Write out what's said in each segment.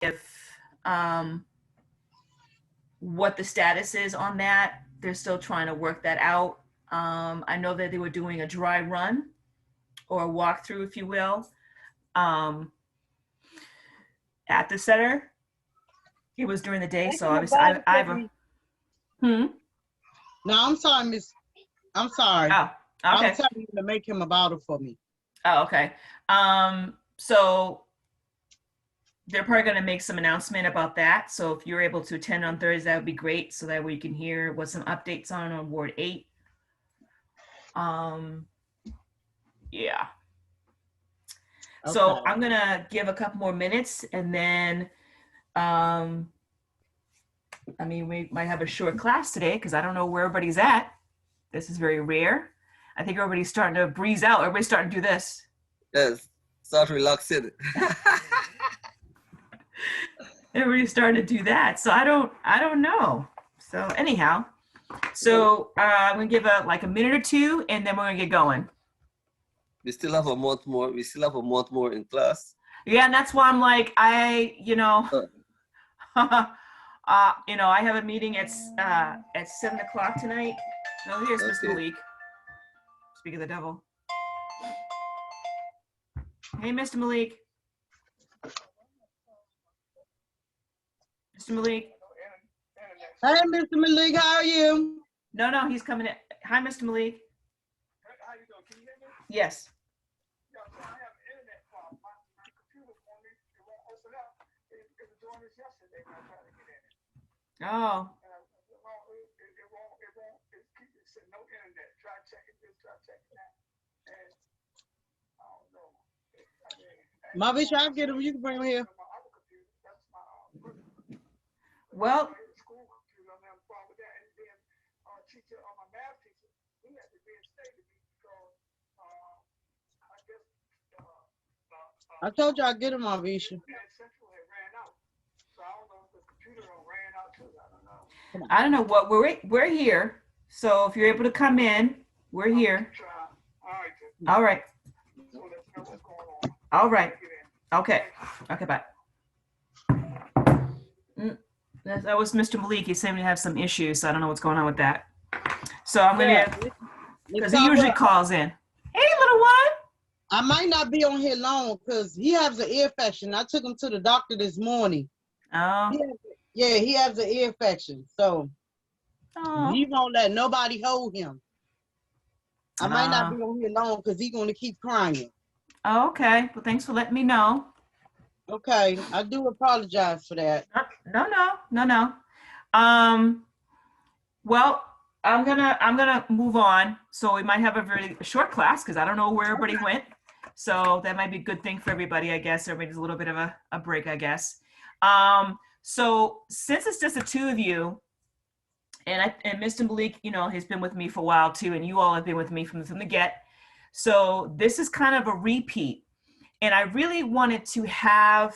if what the status is on that. They're still trying to work that out. I know that they were doing a dry run or a walkthrough, if you will, um, at the center. It was during the day, Make so him a obviously bottle I for have a. me. Hmm. No, I'm sorry, Miss. I'm sorry. Oh, I was okay. telling you to make him a bottle for me. Oh, okay. So they're probably going to make some announcement about that. So if you're able to attend on Thursday, that would be great. So that way you can hear what some updates on Ward 8. Um, yeah. So Okay. I'm going to give a couple more minutes and then, um, I mean, we might have a short class today because I don't know where everybody's at. This is very rare. I think everybody's starting to breeze out. Everybody's starting to do this. Yes, start relaxing. Everybody's starting to do that. So I don't know. So anyhow, so I'm gonna give a minute or two, and then we're gonna get going. We still have a month more. We still have a month more in class. Yeah, and that's why I'm like I have a meeting at 7 o'clock tonight. Oh, here's Mr. Okay. Malik. Speak of the devil. Hey, Mr. Malik. Mr. Malik. Hey, Mr. Malik, how are you? No, he's coming in. Hi, Mr. Malik. How you doing? Can you hear me? Yes. Yeah, so I have an internet problem. My computer won't open up. It was doing this yesterday when I tried to get in it. Oh. It keeps saying no internet. Try checking this, try checking that. And I don't know. Mavisha, I'll get him. You can bring him here. My other computer, that's my Well. school computer. I'm having a problem with that. And then teacher, my math teacher, he had to reinstate me because I guess I told you I'd get him, Mavisha. Central had ran out. So I don't know if the computer ran out too. I don't know. I don't know what we're here. So if you're able to come in, we're here. All right. All right. Okay. Okay. Bye. That was Mr. Malik. He seemed to have some issues. So I don't know what's going on with that. So I'm gonna, because he usually calls in. Hey, little one. I might not be on here long because he has an ear infection. I took him to the doctor this morning. Oh. He has an ear infection. So he won't let nobody hold him. I might not be on here long because he's going to keep crying. Okay. Well, thanks for letting me know. Okay. I do apologize for that. No. Well, I'm gonna move on. So we might have a very short class because I don't know where everybody went. So that might be a good thing for everybody, I guess. Everybody's a little bit of a break, I guess. So since it's just the two of you, and Mr. Malik, has been with me for a while too, and you all have been with me from the get. So this is kind of a repeat. And I really wanted to have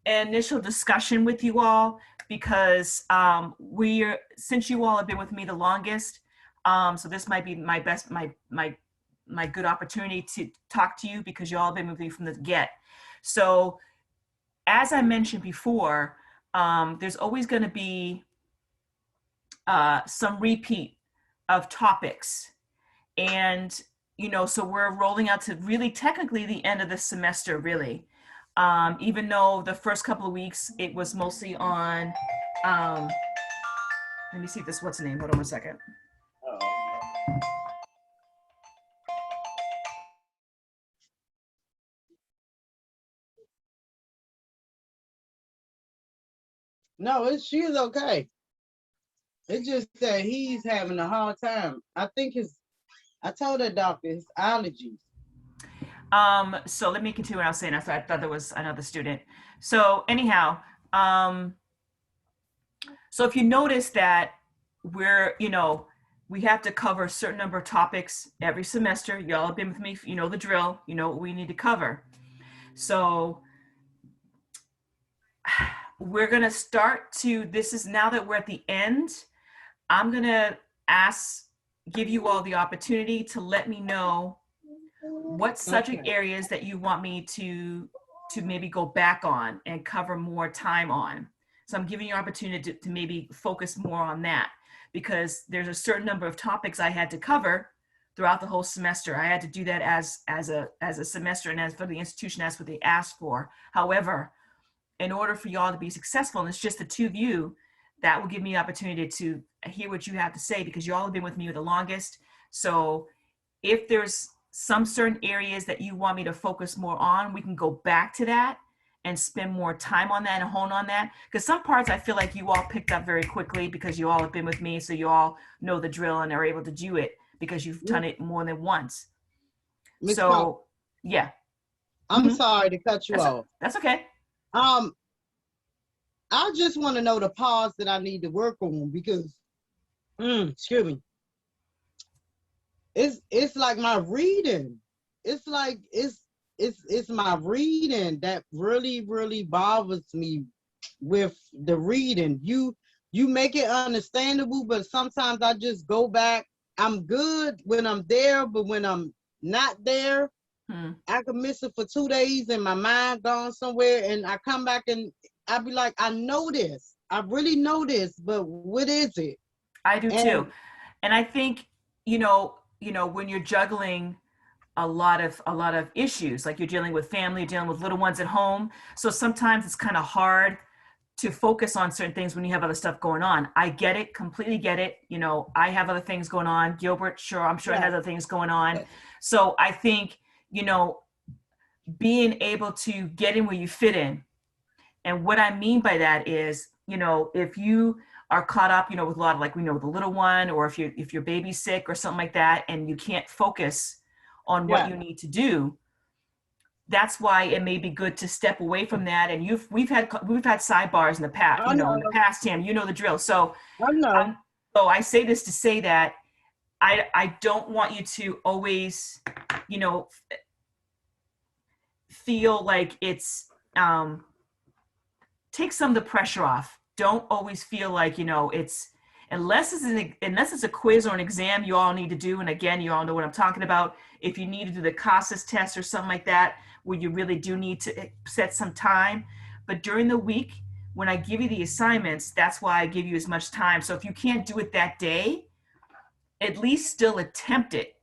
an initial discussion with you all because since you all have been with me the longest, so this might be my good opportunity to talk to you because you all have been with me from the get. So as I mentioned before, there's always going to be some repeat of topics. And, so we're rolling out to really technically the end of the semester, really. Even though the first couple of weeks, it was mostly on, let me see if this, what's the name? Hold on one second. No, she is okay. It's just that he's having a hard time. I told that doctor his allergies. So let me continue what I was saying. I thought there was another student. So anyhow, so if you notice that we have to cover a certain number of topics every semester. Y'all have been with me, you know the drill, you know what we need to cover. So we're gonna start this is now that we're at the end, I'm gonna give you all the opportunity to let me know what subject areas that you want me to to maybe go back on and cover more time on. So I'm giving you opportunity to maybe focus more on that, because there's a certain number of topics I had to cover throughout the whole semester. I had to do that as a semester, and as for the institution, that's what they asked for. However, in order for y'all to be successful, and it's just the two of you, that will give me the opportunity to hear what you have to say, because y'all have been with me the longest. So if there's some certain areas that you want me to focus more on, we can go back to that and spend more time on that and hone on that. Because some parts I feel like you all picked up very quickly because you all have been with me, so you all know the drill and are able to do it because you've done it more than once. Ms. So Pope, yeah, I'm Mhm. sorry to cut you off. that's okay. I just want to know the parts that I need to work on, because, excuse me, it's like my reading. It's like it's my reading that really bothers me with the reading. You make it understandable, but sometimes I just go back. I'm good when I'm there, but when I'm not there, I could miss it for 2 days and my mind gone somewhere, and I come back and I be like, I know this. I really know this, but what is it? I do too. And I think, you know, when you're juggling a lot of issues, like you're dealing with family, you're dealing with little ones at home. So sometimes it's kind of hard to focus on certain things when you have other stuff going on. I get it, completely get it. You know, I have other things going on. Gilbert, I'm sure has other things going on. So I think, you know, being able to get in where you fit in. And what I mean by that is, you know, if you are caught up, you know, with a lot of, like, we know, with a little one, or if your baby's sick or something like that, and you can't focus on what you need to do, that's why it may be good to step away from that. And we've had sidebars in the past, in the past, Tam, you know the drill. So I know. So I say this to say that I don't want you to always, you know, feel like it's, take some of the pressure off. Don't always feel like, you know, it's, unless it's a quiz or an exam you all need to do. And again, you all know what I'm talking about. If you need to do the CASAS test or something like that, where you really do need to set some time. But during the week, when I give you the assignments, that's why I give you as much time. So if you can't do it that day, at least still attempt it.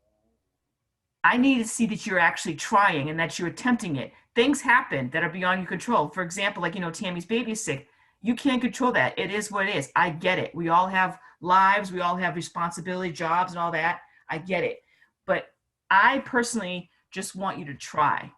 I need to see that you're actually trying and that you're attempting it. Things happen that are beyond your control. For example, like, you know, Tammy's baby is sick. You can't control that. It is what it is. I get it. We all have lives. We all have responsibility, jobs, and all that. I get it. But I personally just want you to try.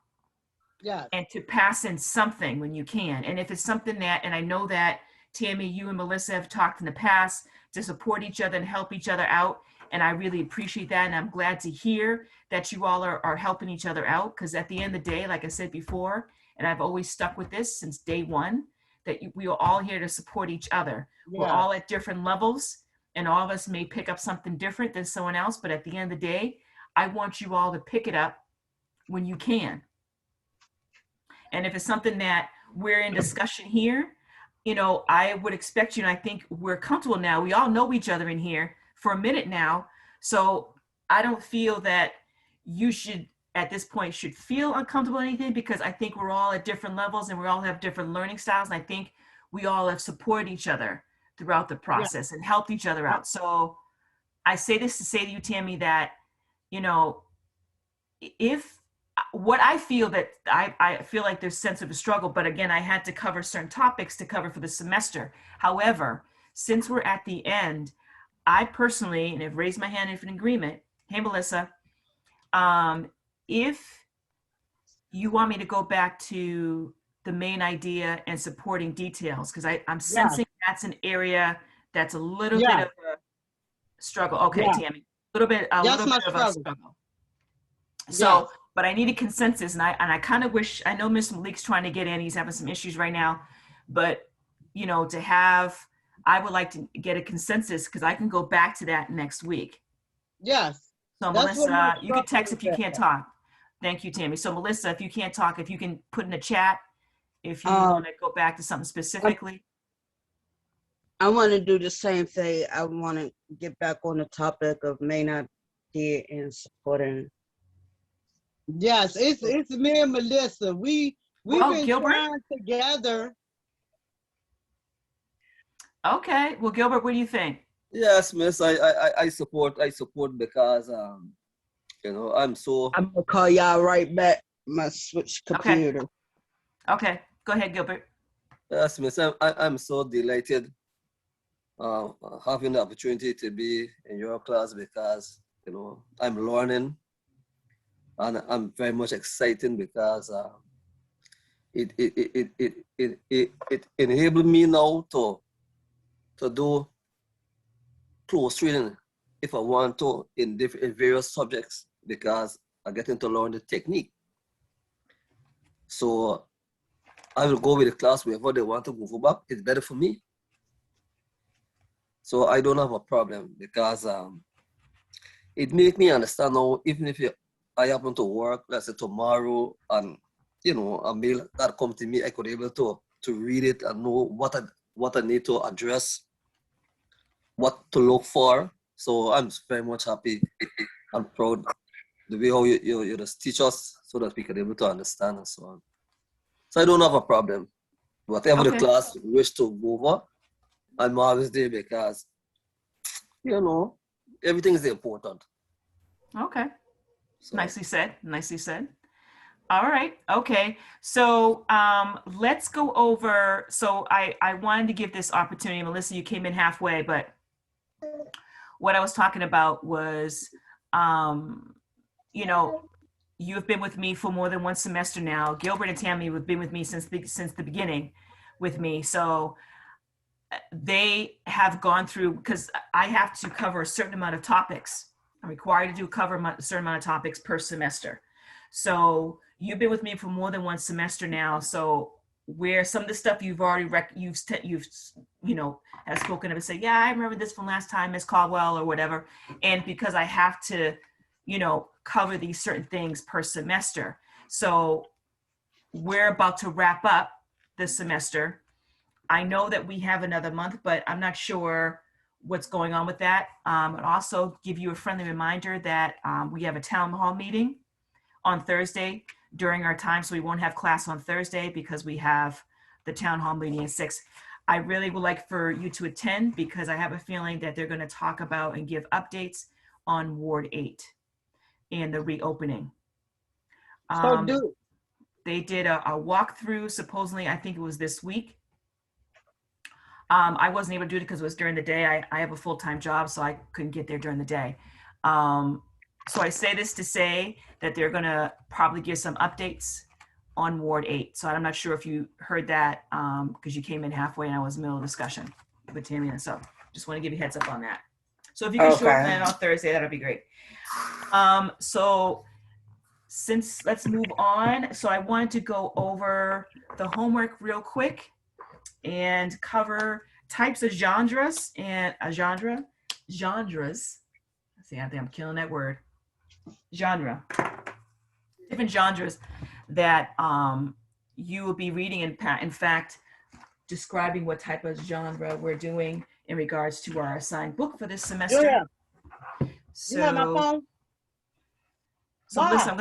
Yeah. And to pass in something when you can. And if it's something that, and I know that Tammy, you and Melissa have talked in the past to support each other and help each other out. And I really appreciate that. And I'm glad to hear that you all are helping each other out. Because at the end of the day, like I said before, and I've always stuck with this since day one, that we are all here to support each other. Yeah. We're all at different levels, and all of us may pick up something different than someone else. But at the end of the day, I want you all to pick it up when you can. And if it's something that we're in discussion here, you know, I would expect you, and I think we're comfortable now. We all know each other in here for a minute now. So I don't feel that you should, at this point, should feel uncomfortable or anything, because I think we're all at different levels and we all have different learning styles. And I think we all have supported each other throughout the process and helped each other out. So I say this to say to you, Tammy, that, you know, if what I feel that I feel like there's sense of a struggle, but again, I had to cover certain topics to cover for the semester. However, since we're at the end, I personally, and have raised my hand in agreement. Hey, Melissa, if you want me to go back to the main idea and supporting details, because I'm sensing that's an area that's a little bit of a struggle. Okay, Tammy, a little bit of a struggle. So, but I need a consensus, and I kind of wish, I know Mr. Malik's trying to get in, he's having some issues right now, but, you know, I would like to get a consensus, because I can go back to that next week. Yes. So Melissa, you can text if you can't talk. Thank you, Tammy. So Melissa, if you can't talk, if you can put in the chat, if you want to go back to something specifically. I want to do the same thing. I want to get back on the topic of main idea and supporting. Yes, it's me and Melissa. We We've Well, been Gilbert? trying together. Okay. Well, Gilbert, what do you think? Yes, miss. I support because I'm so I'm gonna call y'all right back. My switch Okay. computer. Okay. Go ahead, Gilbert. yes, miss. I'm so delighted uh, having the opportunity to be in your class because I'm learning and I'm very much excited because it enabled me now to do close reading if I want to in various subjects because I'm getting to learn the technique. So I will go with the class wherever they want to go back. It's better for me. So I don't have a problem because it make me understand now, even if I happen to work, let's say tomorrow, and a mail that come to me, I could able to read it and know what I need to address, what to look for. So I'm very much happy and proud the way how you just teach us so that we can able to understand and so on. So I don't have a problem. Whatever the Okay. class wish to go over, I'm always there because everything is important. Okay. So, Nicely said. Nicely said. All right. Okay. So let's go over. So I wanted to give this opportunity. Melissa, you came in halfway, but what I was talking about was, you have been with me for more than one semester now. Gilbert and Tammy have been with me since the beginning with me. So they have gone through, because I have to cover a certain amount of topics. I'm required to cover a certain amount of topics per semester. So you've been with me for more than one semester now. So where some of the stuff you've already have spoken of and say, yeah, I remember this from last time, Miss Caldwell or whatever. And because I have to, cover these certain things per semester. So we're about to wrap up this semester. I know that we have another month, but I'm not sure what's going on with that. And also give you a friendly reminder that we have a town hall meeting on Thursday during our time. So we won't have class on Thursday because we have the town hall meeting at 6. I really would like for you to attend because I have a feeling that they're going to talk about and give updates on Ward 8 and the reopening. So They did a walkthrough, supposedly, I think it was this week. I wasn't able to do it because it was during the day. I have a full-time job, so I couldn't get there during the day. So I say this to say that they're going to probably give some updates on Ward 8. So I'm not sure if you heard that because you came in halfway and I was in the middle of discussion with Tammy. And so just want to give you a heads up on that. So if you can show up then on Thursday, that'll be great. So let's move on. So I wanted to go over the homework real quick and cover types of genres and genres. See, I think I'm killing that word. Genre. Different genres that you will be reading. In fact, describing what type of genre we're doing in regards to our assigned book for this semester. Yeah. So, You got my phone? so Mom. listen,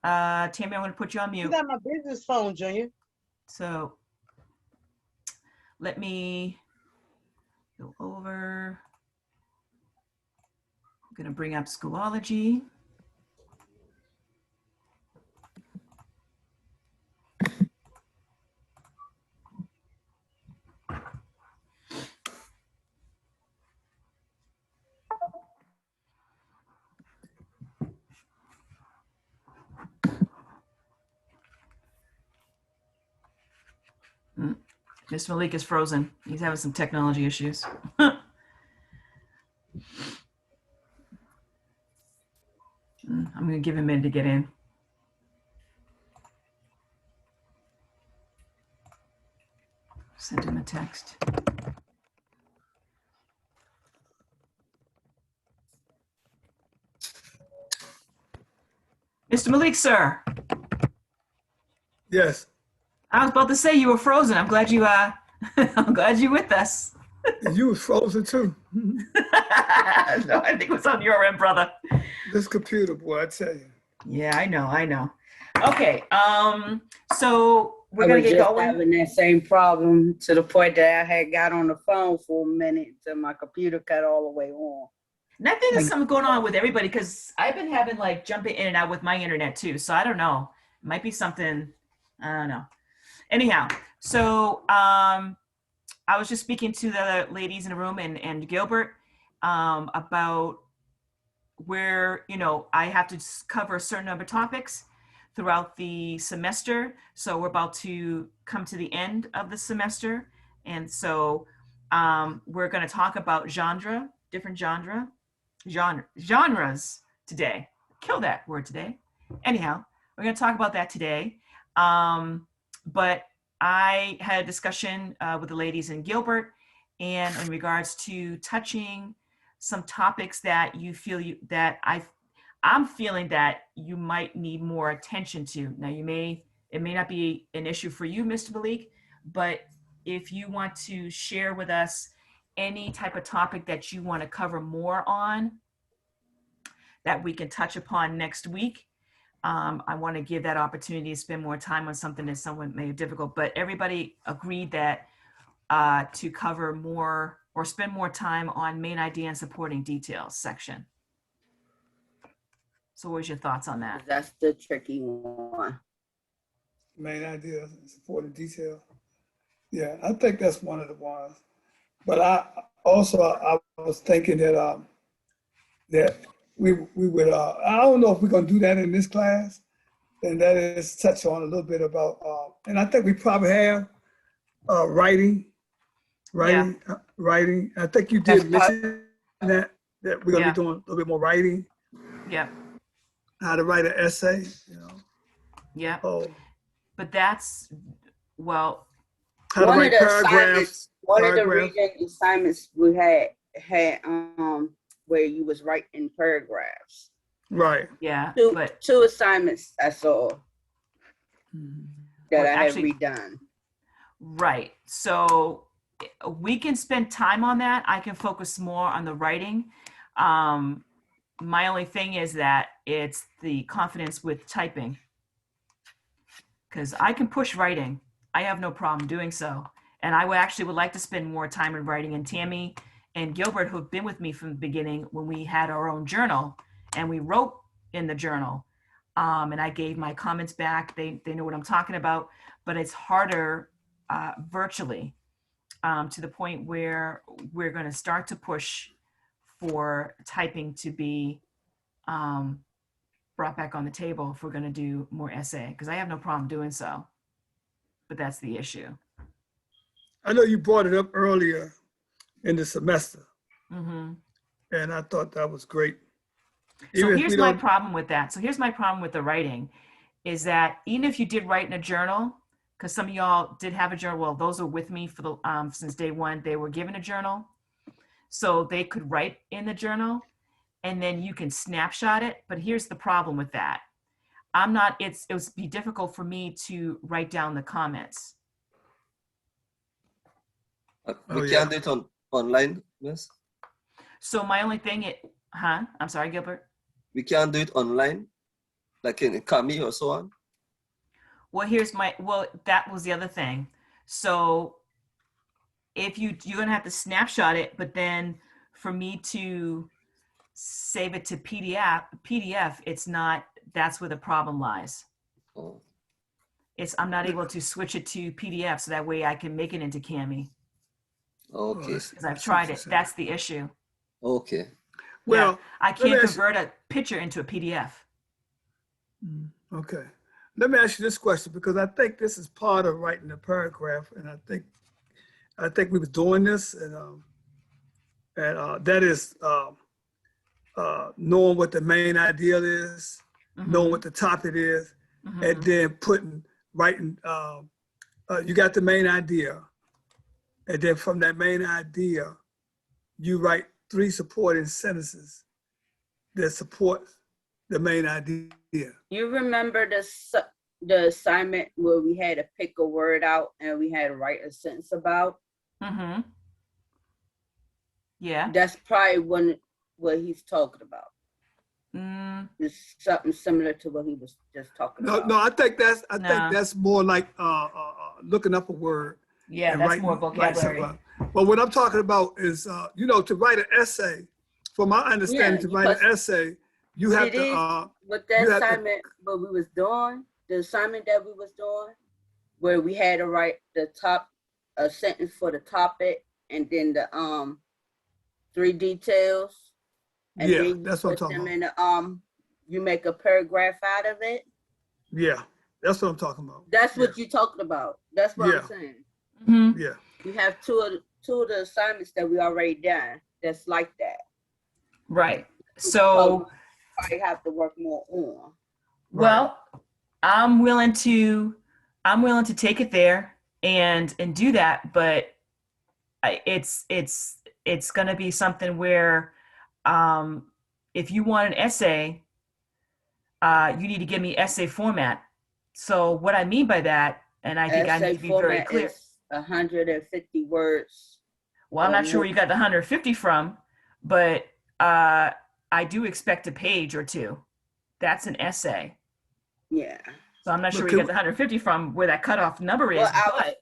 Tammy, I'm gonna put you on mute. You got my business phone, Junior. So let me go over. I'm going to bring up Schoology. Mr. Malik is frozen. He's having some technology issues. I'm going to give him a minute to get in. Send him a text. Mr. Malik, sir. Yes, I was about to say you were frozen. I'm glad you I'm glad you're with us. you was frozen too. No, I think it was on your end, brother. This computer, boy, I tell you. Yeah, I know. Okay. So we're I gonna was get just going. having that same problem to the point that I had got on the phone for a minute till my computer cut all the way on. And I think there's something going on with everybody because I've been having like jumping in and out with my internet too. So I don't know. It might be something. I don't know. Anyhow, so I was just speaking to the other ladies in the room and Gilbert about where, you know, I have to cover a certain number of topics throughout the semester. So we're about to come to the end of the semester. And so we're going to talk about different genres today. Kill that word today. Anyhow, we're going to talk about that today. But I had a discussion with the ladies in Gilbert and in regards to touching some topics that you feel I'm feeling that you might need more attention to. Now it may not be an issue for you, Mr. Malik, but if you want to share with us any type of topic that you want to cover more on that we can touch upon next week, I want to give that opportunity to spend more time on something that someone may be difficult, but everybody agreed that to cover more or spend more time on main idea and supporting details section. So what's your thoughts on that? That's the tricky one. Main idea, supporting detail. Yeah, I think that's one of the ones. But I was thinking that that we would I don't know if we're gonna do that in this class, and that is touch on a little bit about and I think we probably have writing. I think you did mention that we're gonna be doing a little bit more writing. Yeah. How to write an essay, you know. Yeah. Oh. But that's, well. How to write paragraphs. One of the reading assignments we had where you was writing paragraphs. Right. Yeah. Two assignments I saw that I had redone. Right. So we can spend time on that. I can focus more on the writing. My only thing is that it's the confidence with typing. Because I can push writing. I have no problem doing so. And I would like to spend more time in writing. And Tammy and Gilbert, who have been with me from the beginning when we had our own journal and we wrote in the journal. And I gave my comments back. They know what I'm talking about, but it's harder virtually to the point where we're going to start to push for typing to be brought back on the table if we're going to do more essay, because I have no problem doing so, but that's the issue. I know you brought it up earlier in the semester, Mm-hmm. and I thought that was great. So here's my problem with that. So here's my problem with the writing is that even if you did write in a journal, because some of y'all did have a journal, well, those are with me for the since day one, they were given a journal. So they could write in the journal and then you can snapshot it. But here's the problem with that. It would be difficult for me to write down the comments. We can't do it online, Miss? So my only thing, I'm sorry, Gilbert. We can't do it online, like in Kami or so on. Well, that was the other thing. So if you're gonna have to snapshot it, but then for me to save it to PDF, it's not, that's where the problem lies. Oh. I'm not able to switch it to PDF so that way I can make it into Kami. Okay. Because I've tried it. That's the issue. Okay. Well, yeah, I can't convert a picture into a PDF. Okay. Let me ask you this question, because I think this is part of writing a paragraph, and I think we were doing this, and that is knowing what the main idea is, knowing what the topic is, and then writing. You got the main idea, and then from that main idea, you write 3 supporting sentences that support the main idea. You remember the assignment where we had to pick a word out and we had to write a sentence about? Mm-hmm. Yeah. That's probably what he's talking about. It's something similar to what he was just talking No, about. no, I think No. that's more like looking up a word. Yeah, and that's writing- more writing vocabulary. something out. But what I'm talking about is, to write an essay. From my understanding, Yeah, to write an because essay, you what have it to. is, with the you have to- assignment, what we was doing, the assignment that we was doing, where we had to write a sentence for the topic, and then the 3 details, and Yeah, then you that's what I'm put talking them about. in you make a paragraph out of it. Yeah, that's what I'm talking about. That's what you're talking about. That's what Yeah. I'm saying. Mhm. Yeah. We have two of the assignments that we already done that's like that. Right. So So, probably have to work more on. well, I'm willing to take it there and do that, but it's going to be something where if you want an essay, you need to give me essay format. So what I mean by that, and I think I Essay need to be very format clear. is 150 words. Well, I'm not sure where you got the 150 from, but I do expect a page or two. That's an essay. Yeah. So I'm not sure But where you got the 150 from, where that cutoff number is. Well, But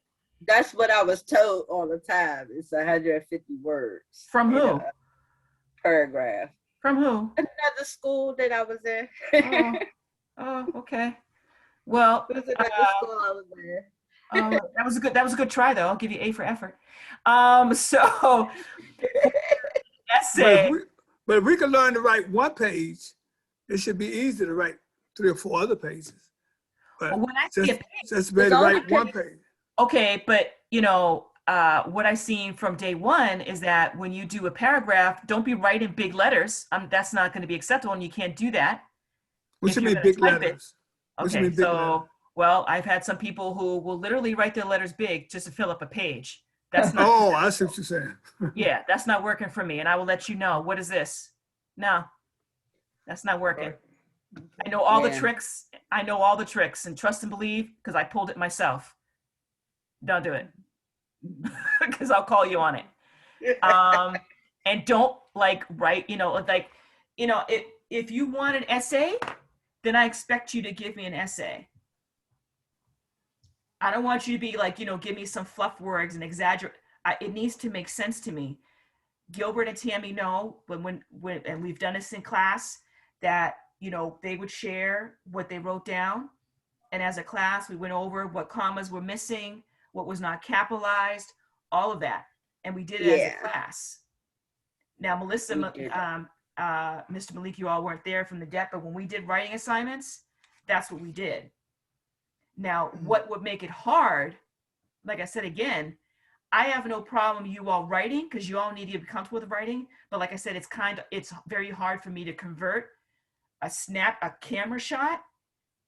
that's what I was told all the time. It's 150 words. from in who? a paragraph. From who? Another school that I was in. Oh, okay. Well, It was another school I was in. that was a good try though. I'll give you A for effort. So essay. But if we can learn to write one page, it should be easy to write 3 or 4 other pages. But Well, when I see a page, just better to only write one page. okay, but what I've seen from day one is that when you do a paragraph, don't be writing big letters. That's not going to be acceptable, and you can't do that. What If you you're mean gonna big type it- letters? What you Okay, mean big letters? so well, I've had some people who will literally write their letters big just to fill up a page. That's not. Oh, I see what you're saying. Yeah, that's not working for me, and I will let you know. What is this? No, that's not working. I know all the Yeah. tricks. I know all the tricks, and trust and believe because I pulled it myself. Don't do it because I'll call you on it. And don't write. If you want an essay, then I expect you to give me an essay. I don't want you to be give me some fluff words and exaggerate. It needs to make sense to me. Gilbert and Tammy know when and we've done this in class that they would share what they wrote down, and as a class we went over what commas were missing, what was not capitalized, all of that, and we did it as a class. Now Melissa, We did. Mr. Malik, you all weren't there from the deck, but when we did writing assignments, that's what we did. Now, what would make it hard, like I said again, I have no problem you all writing because you all need to be comfortable with writing. But like I said, it's very hard for me to convert a camera shot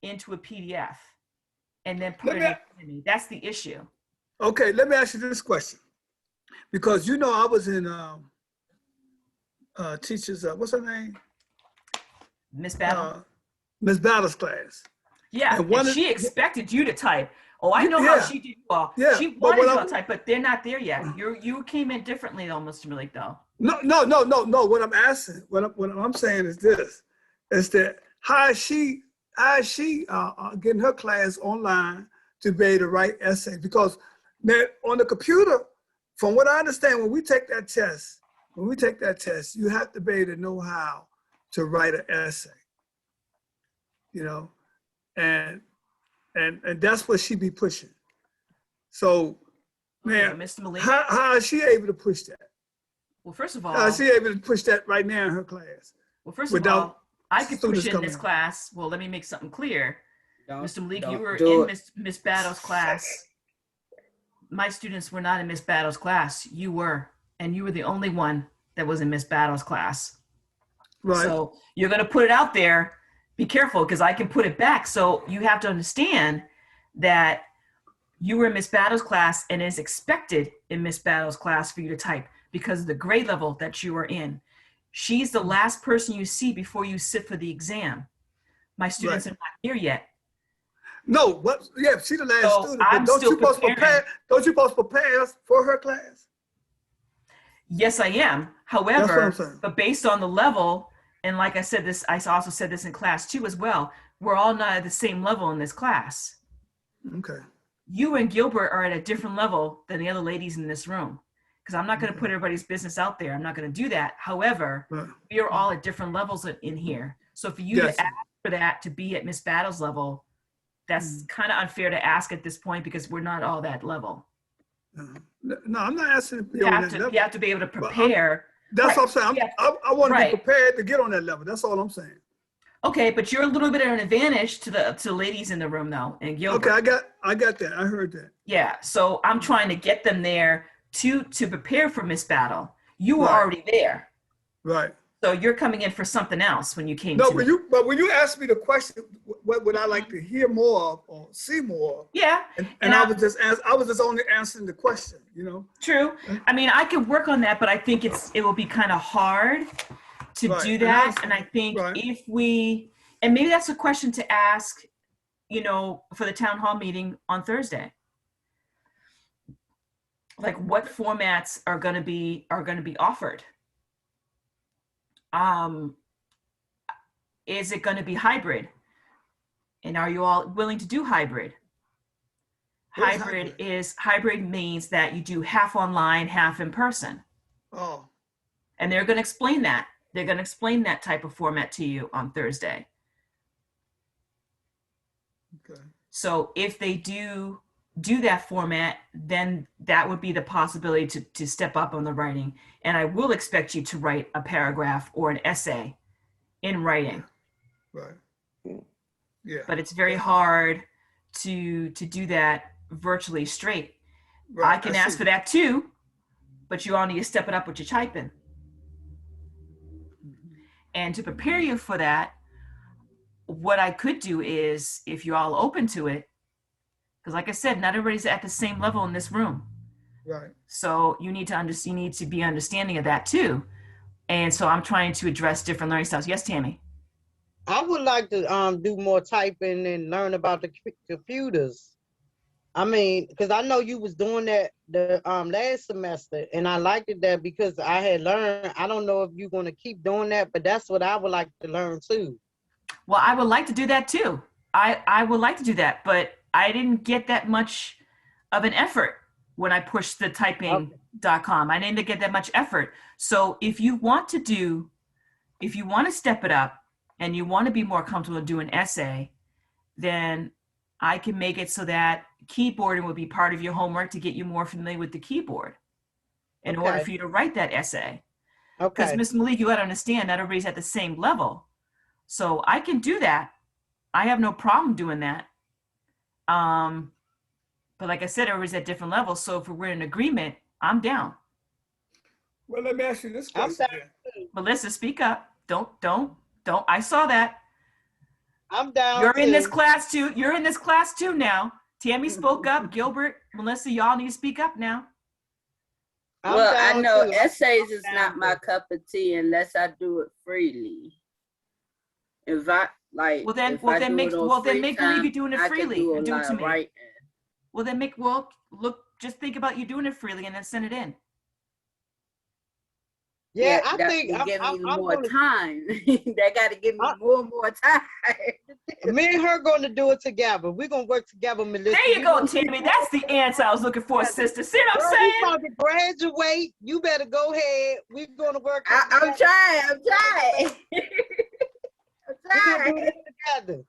into a PDF and then put it in front of me. That's the issue. Okay, let me ask you this question. Because I was in teachers, what's her name? Miss Battle. Miss Battle's class. Yeah, and one and of- she expected you to type. Oh, I know how Yeah. she did you all. Yeah, She but wanted what you I- to type, but they're not there yet. You came in differently though, Mr. Malik, though. No. What I'm asking, what I'm saying is this: is that how is she getting her class online to be able to write essays? Because man, on the computer, from what I understand, when we take that test, you have to be able to know how to write an essay. And that's what she be pushing. So, man, Mr. Malik. how is she able to push that? Well, first of all, How is she able to push that right now in her class? without I could students push in coming this in? class. Well, let me make something clear. Mr. Malik, you don't were do in it. Miss Battle's class. My students were not in Miss Battle's class. You were, and you were the only one that was in Miss Battle's class. Right. So you're going to put it out there. Be careful because I can put it back. So you have to understand that you were in Miss Battle's class and it's expected in Miss Battle's class for you to type because of the grade level that you are in. She's the last person you see before you sit for the exam. My students are not here yet. No, what? Yeah, she the last So student. I'm But don't still you supposed to preparing. prepare? Don't you supposed to prepare us for her class? Yes, I am. That's what I'm However, saying. but based on the level And like I said, this, I also said this in class too as well. We're all not at the same level in this class. Okay. You and Gilbert are at a different level than the other ladies in this room. Because I'm not going to Okay. put everybody's business out there. I'm not going to do that. However, Right. we are all at different levels in here. So for you Yes. to ask for that to be at Miss Battle's level, that's kind of unfair to ask at this point because we're not all that level. No, I'm not asking to be You on have that to, level. you have to be able to But I'm- prepare. That's Right. what I'm saying. Yeah. I want to Right. be prepared to get on that level. That's all I'm saying. Okay, but you're a little bit of an advantage to the ladies in the room though, and Gilbert. Okay, I got that. I heard that. Yeah, so I'm trying to get them there to prepare for Miss Battle. You were Right. already there, Right. so you're coming in for something else when you came No, to me. when you asked me the question, what would I like to hear more of or see more of? Yeah, And And I I- was just only answering the question, you know? true. I mean, I could work on that, but I think it will be kind of hard to Right, do and I that. understand. And I think Right. if we, and maybe that's a question to ask, you know, for the town hall meeting on Thursday. Like what formats are going to be offered? Is it going to be hybrid? And are you all willing to do hybrid? What is Hybrid means that you do half online, half in person. Oh, And they're going to explain that. They're going to explain that type of format to you on Thursday. okay. So if they do that format, then that would be the possibility to step up on the writing. And I will expect you to write a paragraph or an essay in writing. Right. Yeah. But it's very hard to do that virtually straight. Right. I can ask for that too, but you all need to step it up with your typing. And to prepare you for that, what I could do is, if you're all open to it, because like I said, not everybody's at the same level in this room. Right. So you need to be understanding of that too. And so I'm trying to address different learning styles. Yes, Tammy. I would like to do more typing and learn about the computers. I mean, because I know you was doing that the last semester, and I liked it that because I had learned. I don't know if you're going to keep doing that, but that's what I would like to learn too. Well, I would like to do that too. I would like to do that, but I didn't get that much of an effort when I pushed the typing.com. I didn't get that much effort. So if you want to step it up and you want to be more comfortable doing essay, then I can make it so that keyboarding would be part of your homework to get you more familiar with the keyboard in order Okay. for you to write that essay. Because Okay. Ms. Malik, you got to understand not everybody's at the same level. So I can do that. I have no problem doing that. But like I said, everybody's at different levels. So if we're in agreement, I'm down. Well, let me ask you this I'm question. down. then. Melissa, speak up. Don't. I saw that. I'm down. You're in this too. class too. You're in this class too now. Tammy spoke up. Gilbert, Melissa, y'all need to speak up now. I'm Well, I down know too. essays is I'm not down my too. cup of tea unless I do it freely. If I like, Well then if I do make it on free believe time, you're doing it I can freely do a and do it lot to of me. writing. Just think about you doing it freely and then send it in. Yeah, I that think will give me I'm more gonna, time. They got to give me I- more time. me and her going to do it together. We're gonna work together, Melissa. There you We go, gonna- Tammy. That's the answer I was looking for, sister. See what I'm Girl, saying? we about to graduate. You better go ahead. We're gonna work. I'm trying. I'm trying. We're gonna do I'm this together.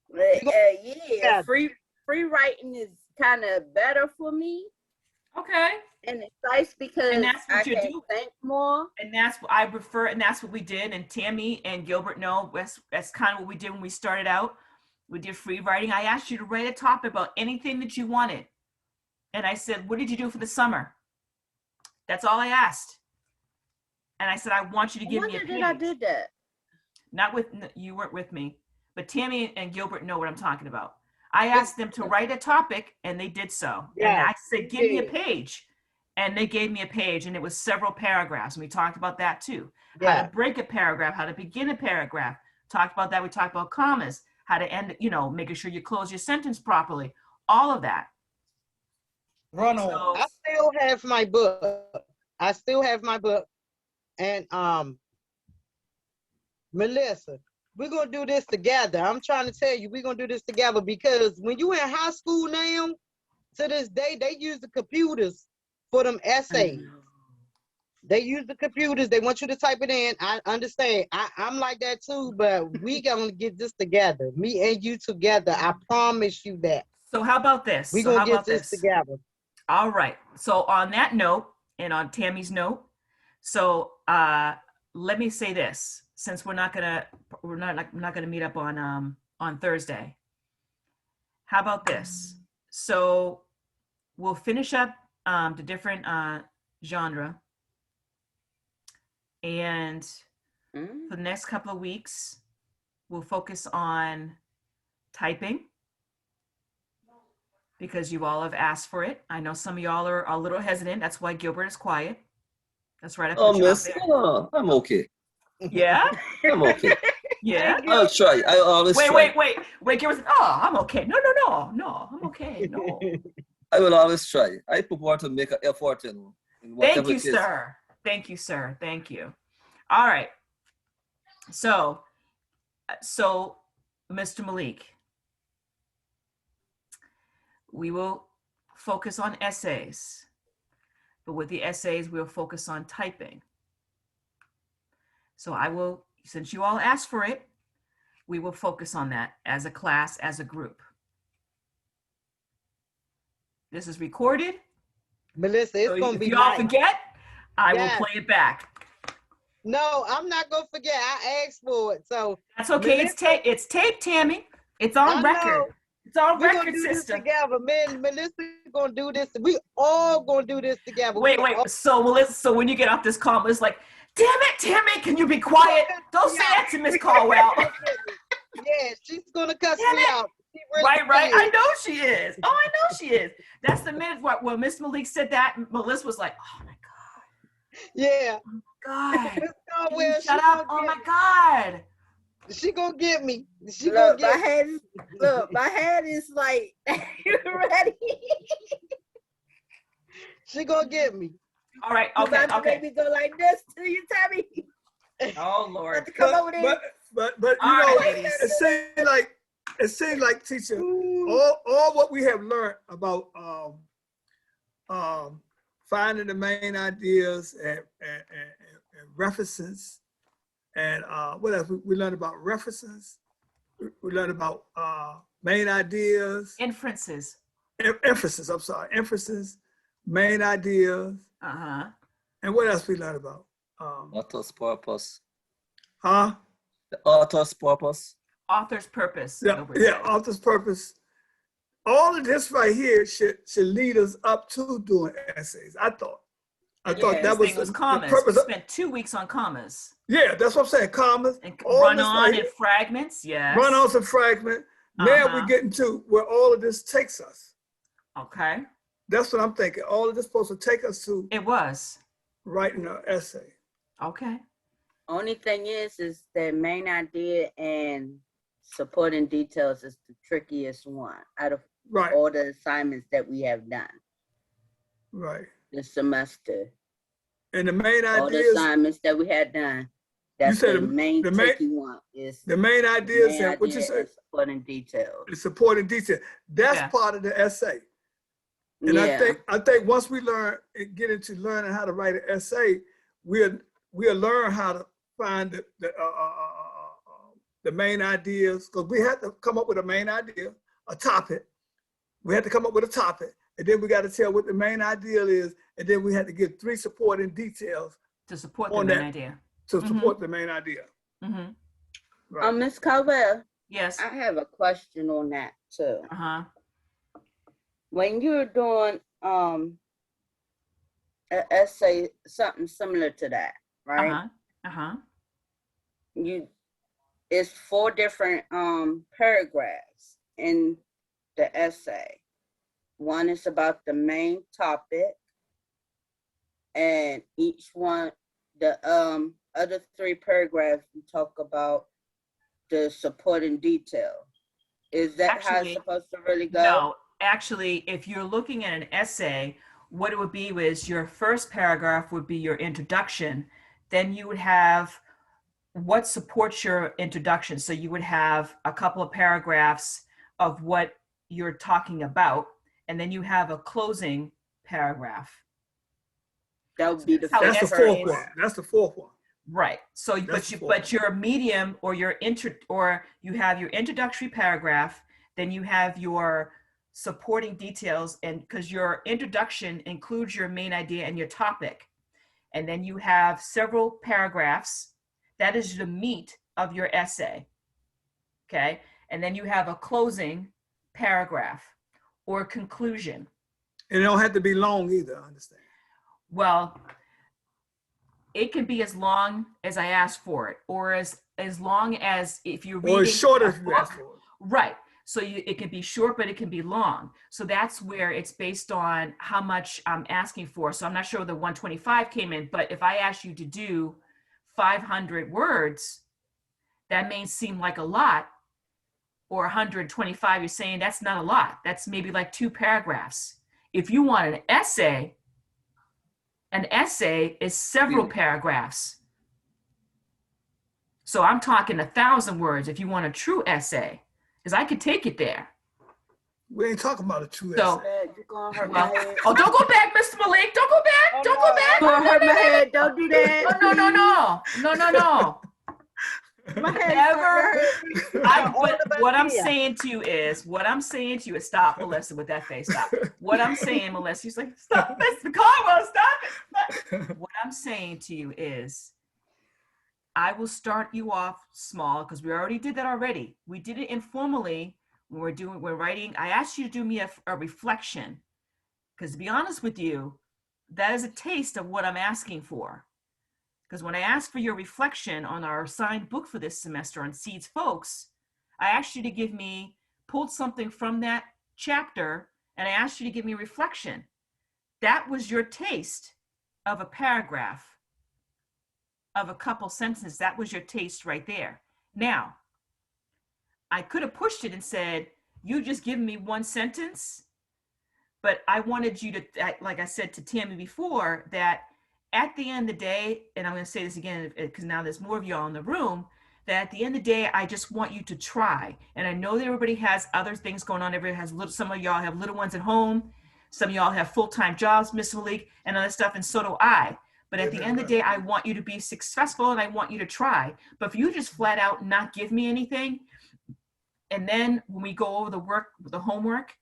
But, yeah, Yeah. free writing is kind of better for me, Okay. and it's nice because And that's what I you can do. think more. And that's what I prefer, and that's what we did. And Tammy and Gilbert know that's kind of what we did when we started out. We did free writing. I asked you to write a topic about anything that you wanted. And I said, what did you do for the summer? That's all I asked. And I said, I want you to I give me a wonder page. did I did that? Not with, you weren't with me, but Tammy and Gilbert know what I'm talking about. I asked them to write a topic and they did so. And Yeah, I said, give me a did. page. And they gave me a page and it was several paragraphs. And we talked about that too. How Yeah. to break a paragraph, how to begin a paragraph. Talked about that. We talked about commas, how to end, making sure you close your sentence properly. All of that. Run So- on. I still have my book. And Melissa, we're gonna do this together. I'm trying to tell you, we're gonna do this together because when you in high school now, to this day, they use the computers for them essays. They use the computers. They want you to type it in. I understand. I'm like that too, but we gonna get this together. Me and you together. I promise you that. So how about this? We So how gonna get about this this? together. All right. So on that note, and on Tammy's note, so let me say this: since we're not gonna meet up on Thursday, how about this? So we'll finish up the different genre, and for the next couple of weeks, we'll focus on typing, because you all have asked for it. I know some of y'all are a little hesitant. That's why Gilbert is quiet. That's right. I Oh, put you out miss, there. I'm okay. Yeah? I'm okay. Yeah? I'll try. I always try. Wait. Gilbert, oh, I'm okay. No, I'm okay. No. I will always try. I prefer to make an effort in whatever Thank you, it is. sir. Thank you, sir. Thank you. All right. So, Mr. Malik, we will focus on essays, but with the essays, we'll focus on typing. So I will, since you all asked for it, we will focus on that as a class, as a group. This is recorded. Melissa, it's So gonna if be you all nice. forget, I Yes. will play it back. No, I'm not gonna forget. I asked for it. So That's okay. Melissa, It's taped, Tammy. It's on I record. know. It's on We're gonna record, do this sister. together, man. Melissa gonna do this. We all gonna do this together. Wait. So Melissa, so when you get off this call, it's like, damn it, Tammy, can you be quiet? Don't say that to Miss Caldwell. Yeah, she's gonna cuss Damn me it. out. She really Right. is. I know she is. Oh, I know she is. That's the minute when Miss Malik said that, Melissa was like, oh my Yeah. God. Miss Can Caldwell, you she shut up. gonna Oh my get God. me. She gonna get me. She gonna Look, my get me. head is my head is like you ready. She gonna get me. All right. You Okay. about to make me go like this to you, Tammy. Oh About Lord. to come over there. But All you know, right, ladies. it seems like teacher, all what we have learned about finding the main ideas and references, and what else we learned about references. We learned about main ideas, Inferences. emphasis. I'm sorry, emphasis, main ideas, Uh-huh. and what else we learned about? Author's purpose. Huh? The author's purpose. Author's purpose. Yeah, Gilbert yeah, said. author's purpose. All of this right here should lead us up to doing essays. I thought This that was thing was the commas. purpose. We spent 2 weeks on commas. Yeah, that's what I'm saying. Commas, And all run this on right and here, fragments. Yes. run on some fragment. Now Uh-huh. we're getting to where all of this takes us. Okay. That's what I'm thinking. All of this supposed to take us to It was. writing an essay. Okay. Only thing is the main idea and supporting details is the trickiest one out of Right, all the assignments that we have done right. this semester. And the main All the ideas, asassignments that we had done, that's said the main the main- tricky one is the main ideas, main and what you idea said, and supporting details. the supporting detail. That's Yeah. part of the essay. And Yeah. I think once we learn and get into learning how to write an essay, we'll learn how to find the main ideas, because we had to come up with a main idea, a topic. We had to come up with a topic, and then we got to tell what the main idea is, and then we had to give 3 supporting details To support the On main that. idea. to Mhm. support the main idea. Mm-hmm. Right. Ms. Caldwell, Yes. I have a question on that too. Uh-huh. When you're doing an essay, something similar to that, right? Uh-huh. Uh-huh. It's 4 different paragraphs in the essay. One is about the main topic, and each one, the other 3 paragraphs, we talk about the supporting detail. Is that how Actually, it's supposed to really go? No, actually, if you're looking at an essay, what it would be is your first paragraph would be your introduction. Then you would have what supports your introduction. So you would have a couple of paragraphs of what you're talking about, and then you have a closing paragraph. That would be the How That's the fifth essay fourth is. one. That's the fourth one. Right. So, That's the fourth but your medium or your or you have your introductory paragraph, then you have your supporting details, and because your introduction includes your main idea and your topic, and then you have several paragraphs. That is the meat of your essay. Okay. And then you have a closing paragraph or conclusion. And it don't have to be long either, I understand. Well, it can be as long as I ask for it, or as long as if you're reading. Or as short a as you ask book. for it. Right. So it can be short, but it can be long. So that's where it's based on how much I'm asking for. So I'm not sure where the 125 came in, but if I ask you to do 500 words, that may seem like a lot. Or 125, you're saying that's not a lot. That's maybe like 2 paragraphs. If you want an essay is several paragraphs. So I'm talking 1,000 words if you want a true essay, because I could take it there. We ain't talking about a true So- essay. Dad, you're gonna hurt my Well, head. oh, don't go back, Mr. Malik. Don't go back. Oh, Don't no, go back. You're gonna hurt my head. Don't do that. No. My head Never. starting to hurt. What I'm saying to you is, stop, Melissa, with that face. Stop. What I'm saying, Melissa, she's like, stop, Mr. Caldwell, stop it. What I'm saying to you is, I will start you off small because we already did that already. We did it informally when we're writing. I asked you to do me a reflection, because to be honest with you, that is a taste of what I'm asking for. Because when I asked for your reflection on our assigned book for this semester on Seeds Folks, I asked you to pulled something from that chapter, and I asked you to give me a reflection. That was your taste of a paragraph, of a couple sentences. That was your taste right there. Now, I could have pushed it and said, you just give me one sentence, but I wanted you to, like I said to Tammy before, that at the end of the day, and I'm going to say this again because now there's more of y'all in the room, that at the end of the day, I just want you to try. And I know that everybody has other things going on. Everybody has some of y'all have little ones at home. Some of y'all have full-time jobs, Miss Malik, and other stuff, and so do I. But at the end of the day, I want you to be successful and I want you to try. But if you just flat out not give me anything, and then when we go over the homework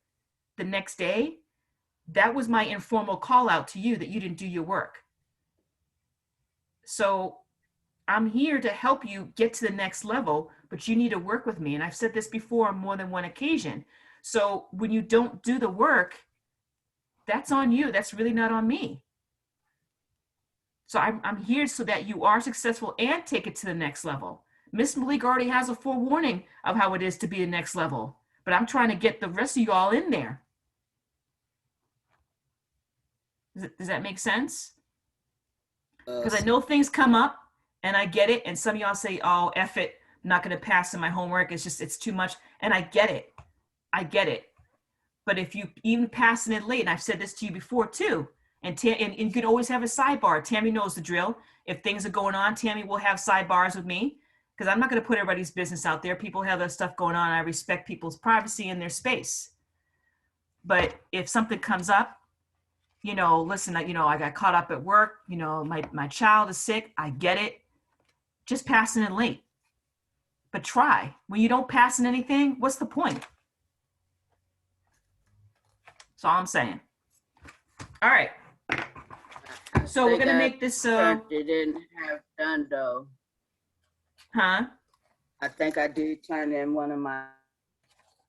the next day, that was my informal call out to you that you didn't do your work. So I'm here to help you get to the next level, but you need to work with me. And I've said this before on more than one occasion. So when you don't do the work, that's on you. That's really not on me. So I'm here so that you are successful and take it to the next level. Miss Malik already has a forewarning of how it is to be the next level, but I'm trying to get the rest of you all in there. Does that make sense? Because I know things come up and I get it. And some of y'all say, oh, F it, I'm not going to pass in my homework. It's too much. And I get it. But if you even passing it late, and I've said this to you before too, and you can always have a sidebar. Tammy knows the drill. If things are going on, Tammy will have sidebars with me, because I'm not going to put everybody's business out there. People have their stuff going on. I respect people's privacy and their space. But if something comes up, listen, I got caught up at work, my child is sick. I get it. Just passing it late. But try. When you don't pass in anything, what's the point? That's all I'm saying. All right. So we're gonna make this It didn't have done though. huh? I think I did turn in one of my.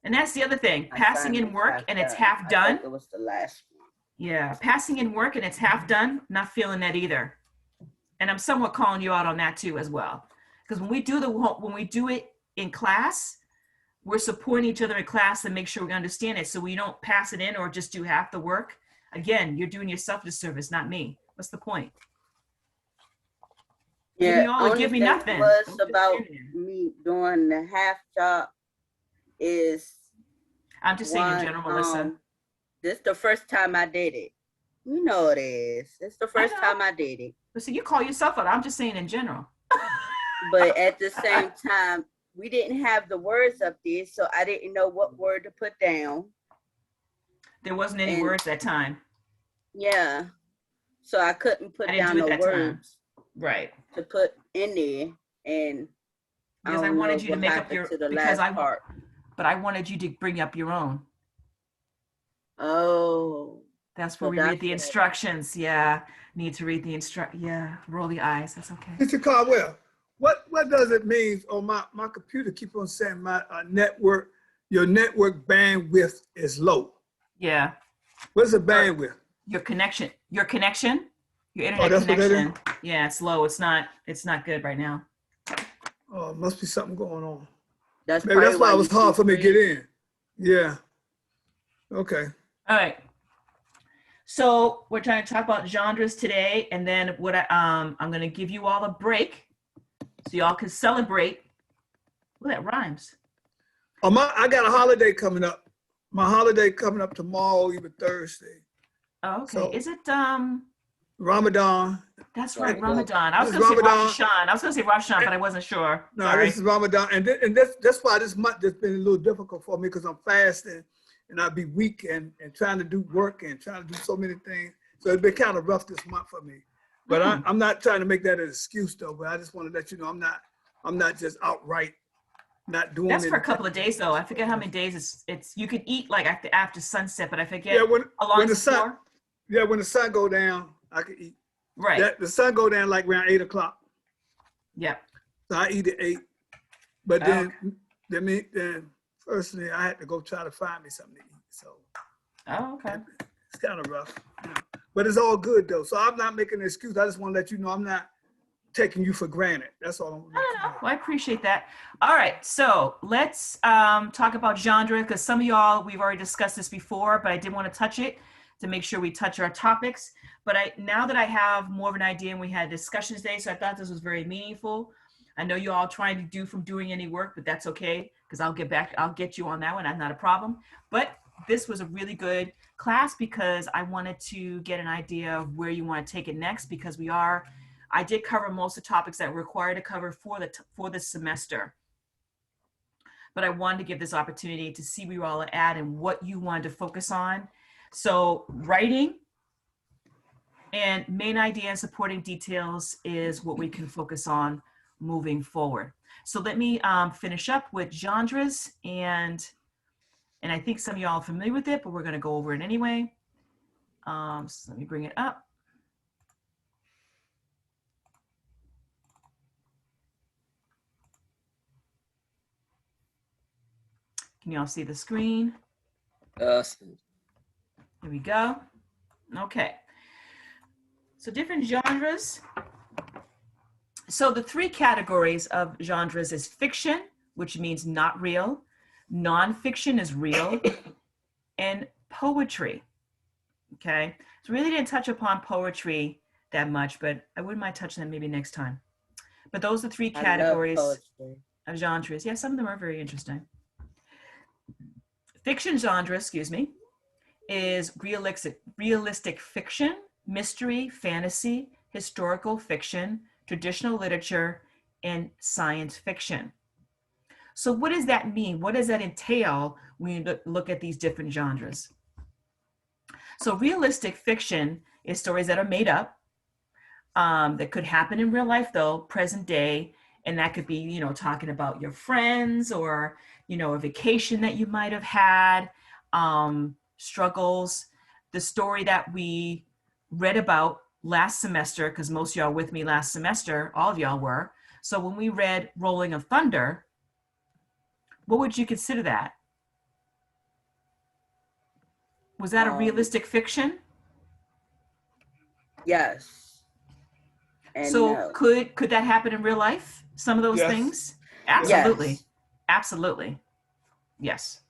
And that's the other thing. Passing in work and it's half I done. think it was the last one. Yeah, passing in work and it's half done, not feeling that either. And I'm somewhat calling you out on that too as well. Because when we do it in class, we're supporting each other in class and make sure we understand it. So we don't pass it in or just do half the work. Again, you're doing yourself a disservice, not me. What's the point? Give me all or give me nothing. Was Don't about just stand there. me doing the half job is. I'm just saying in general, Melissa. This the first time I did it. You know it is. It's the first know. time I did it. But see, you call yourself out. I'm just saying in general. but at the same time, we didn't have the words up there, so I didn't know what word to put down. There wasn't any And- words that time. Yeah, so I couldn't put I didn't down do it the that time. words Right. to put in there, and Because I don't wanted know you to what make up happened your, to the because last I, part. but I wanted you to bring up your own. Oh, That's where So we that's read the what- instructions. Yeah. Need to read the yeah. Roll the eyes. That's okay. Mr. Caldwell, what does it mean? On my computer keep on saying my network, your network bandwidth is low. Yeah. What's the bandwidth? Your connection, your Oh, internet that's what that is? connection. Yeah, it's low. It's not good right now. Oh, must be something going on. that's Maybe that's probably why it was you hard for me to keep get in. Yeah. Okay. All right. So we're trying to talk about genres today, and then what I'm going to give you all a break so y'all can celebrate. Well, that rhymes. Oh, I got a holiday coming up. My holiday coming up tomorrow, even Thursday. Oh, okay. So- Is it Ramadan. that's right, Ramadan. Ramadan. I was This going to is say Ramadan. Rosh Hashanah. I was going to say Rosh Hashanah, but I wasn't sure. No, Sorry. this is Ramadan, and that's why this month has been a little difficult for me because I'm fasting and I'll be weak and trying to do work and trying to do so many things. So it's been kind of rough this month for me. But I'm not trying to make that an excuse though. But I just want to let you know I'm not just outright not doing. That's for a anything. couple of days though. I forget how many days it's you could eat like after sunset, but I forget Yeah, when how long the it's for. when the sun go down, I can eat. Right. The sun go down like around 8 o'clock. Yep. So I eat at 8. But Oh, then firstly I had to go try to find me something to eat. So Oh, okay. it's kind of rough. But it's all good though. So I'm not making an excuse. I just want to let you know I'm not taking you for granted. That's all I'm No. Well, I appreciate that. All right, so let's talk about genre because some of y'all we've already discussed this before, but I did want to touch it to make sure we touch our topics. But now that I have more of an idea and we had discussions today, so I thought this was very meaningful. I know you all trying to do from doing any work, but that's okay because I'll get you on that one. That's not a problem. But this was a really good class because I wanted to get an idea of where you want to take it next because I did cover most of the topics that were required to cover for the semester. But I wanted to give this opportunity to see where you all are at and what you wanted to focus on. So writing and main idea and supporting details is what we can focus on moving forward. So let me finish up with genres and I think some of y'all are familiar with it, but we're going to go over it anyway. So let me bring it up. Can y'all see the screen? Yes. Here we go. Okay. So different genres. So the 3 categories of genres is fiction, which means not real. Nonfiction is real. And poetry. Okay. So really didn't touch upon poetry that much, but I wouldn't mind touching that maybe next time. But those are the 3 I love categories poetry. of genres. Yeah, some of them are very interesting. Fiction genre, is realistic fiction, mystery, fantasy, historical fiction, traditional literature, and science fiction. So what does that mean? What does that entail when you look at these different genres? So realistic fiction is stories that are made up, that could happen in real life though, present day, and that could be, talking about your friends or, a vacation that you might have had, struggles. The story that we read about last semester, because most of y'all with me last semester, all of y'all were. So when we read Rolling of Thunder, what would you consider that? Was that a realistic fiction? Yes. And So no. could that happen in real life? Some of those Yes. things? Absolutely. Yes. Absolutely. Yes.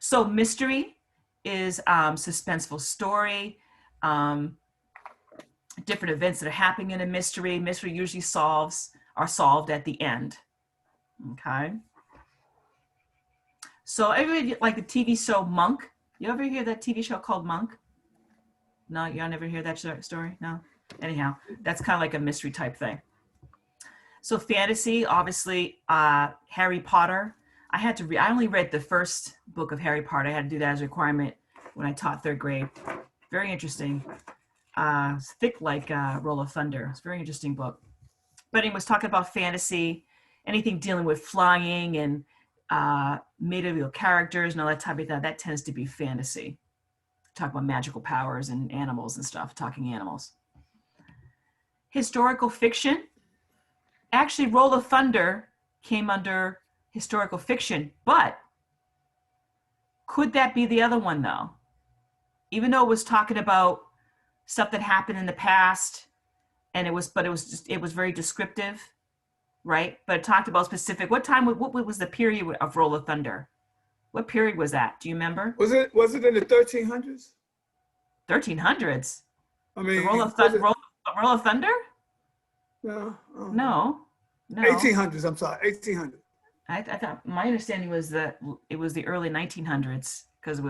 So mystery is suspenseful story, different events that are happening in a mystery. Mystery usually are solved at the end. Okay. So everybody like the TV show Monk. You ever hear that TV show called Monk? No, y'all never hear that story? No? Anyhow, that's kind of like a mystery type thing. So fantasy, obviously, Harry Potter. I had to read. I only read the first book of Harry Potter. I had to do that as a requirement when I taught third grade. Very interesting. It's thick like Roll of Thunder. It's a very interesting book. But he was talking about fantasy, anything dealing with flying and medieval characters and all that type of thing. That tends to be fantasy. Talk about magical powers and animals and stuff. Talking animals. Historical fiction. Actually, Roll of Thunder came under historical fiction, but could that be the other one though? Even though it was talking about stuff that happened in the past, and it was very descriptive, right? But it talked about specific. What was the period of Roll of Thunder? What period was that? Do you remember? Was it in the 1300s? 1300s. I mean, The Roll of Thunder? No. No. 1800s. I'm sorry, 1800s. I thought my understanding was that it was the early 1900s because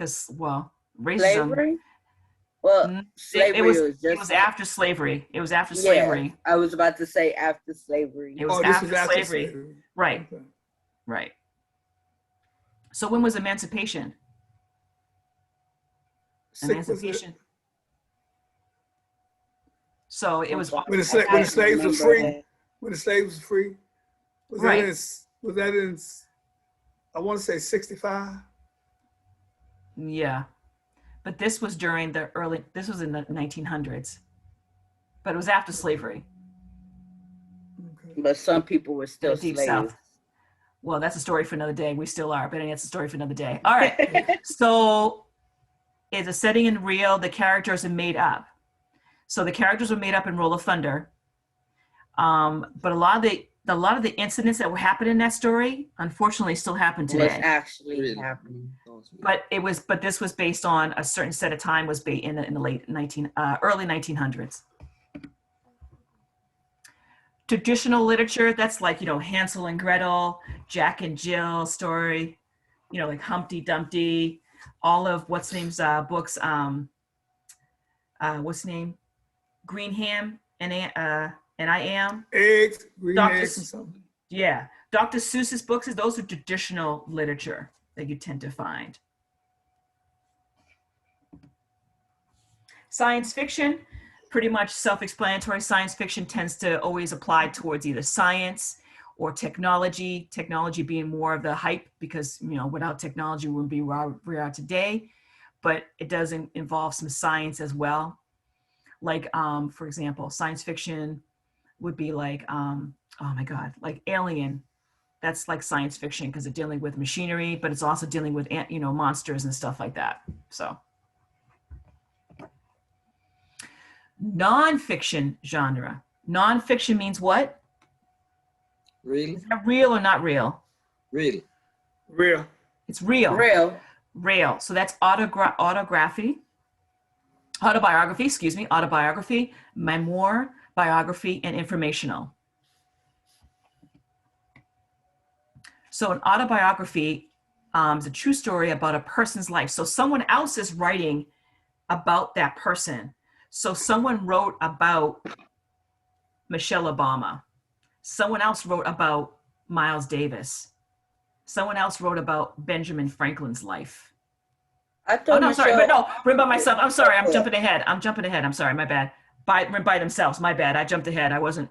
racism. Slavery? Well, slavery it was after slavery. It was after slavery. I was about to say after slavery. It was This after slavery. Right. Okay. Right. So when was emancipation? Emancipation. So it was When the slaves were free. When the slaves were free. Was Right. that in I want to say 65? Yeah. But this was during this was in the 1900s. But it was after slavery. Okay. But some people were still The Deep slaves. South. Well, that's a story for another day. We still are, but it's a story for another day. All right. So it's a setting in real. The characters are made up. So the characters were made up in Roll of Thunder. But a lot of the incidents that were happening in that story, unfortunately, still happen Was today. actually Really? happening. But this was based on a certain set of time. Was based in the early 1900s. Traditional literature, that's like, Hansel and Gretel, Jack and Jill story, like Humpty Dumpty, all of what's name's books. What's name? Greenham and I Am. Eggs, green Dr. eggs, and something. Yeah, Dr. Seuss's books. Those are traditional literature that you tend to find. Science fiction, pretty much self-explanatory. Science fiction tends to always apply towards either science or technology. Technology being more of the hype because, without technology, we wouldn't be where we are today. But it does involve some science as well. Like, for example, science fiction would be like, oh my God, like Alien. That's like science fiction because it's dealing with machinery, but it's also dealing with, monsters and stuff like that. So. Non-fiction genre. Non-fiction means what? Real? Is that real or not real? Real. Real. It's real. Real. So that's autobiography, memoir, biography, and informational. So an autobiography is a true story about a person's life. So someone else is writing about that person. So someone wrote about Michelle Obama. Someone else wrote about Miles Davis. Someone else wrote about Benjamin Franklin's life. I thought Written by myself. I'm sorry, I'm jumping ahead. I'm sorry, my bad. Written by themselves, my bad. I jumped ahead. I wasn't,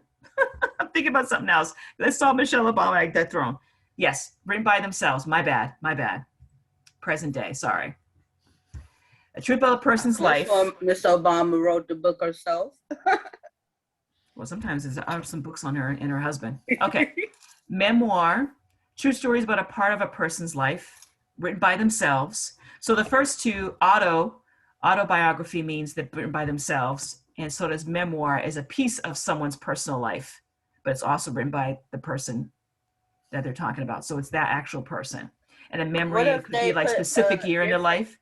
I'm thinking about something else. I saw Michelle Obama at that throne. Yes, written by themselves, my bad. Present day, sorry. A trip of a person's life. Miss Obama wrote the book herself. Well, sometimes there's some books on her and her husband. Okay. Memoir, true stories about a part of a person's life, written by themselves. So the first two, autobiography means that written by themselves, and so does memoir as a piece of someone's personal life, but it's also written by the person that they're talking about. So it's that actual person. And a memory could be like specific year in their life.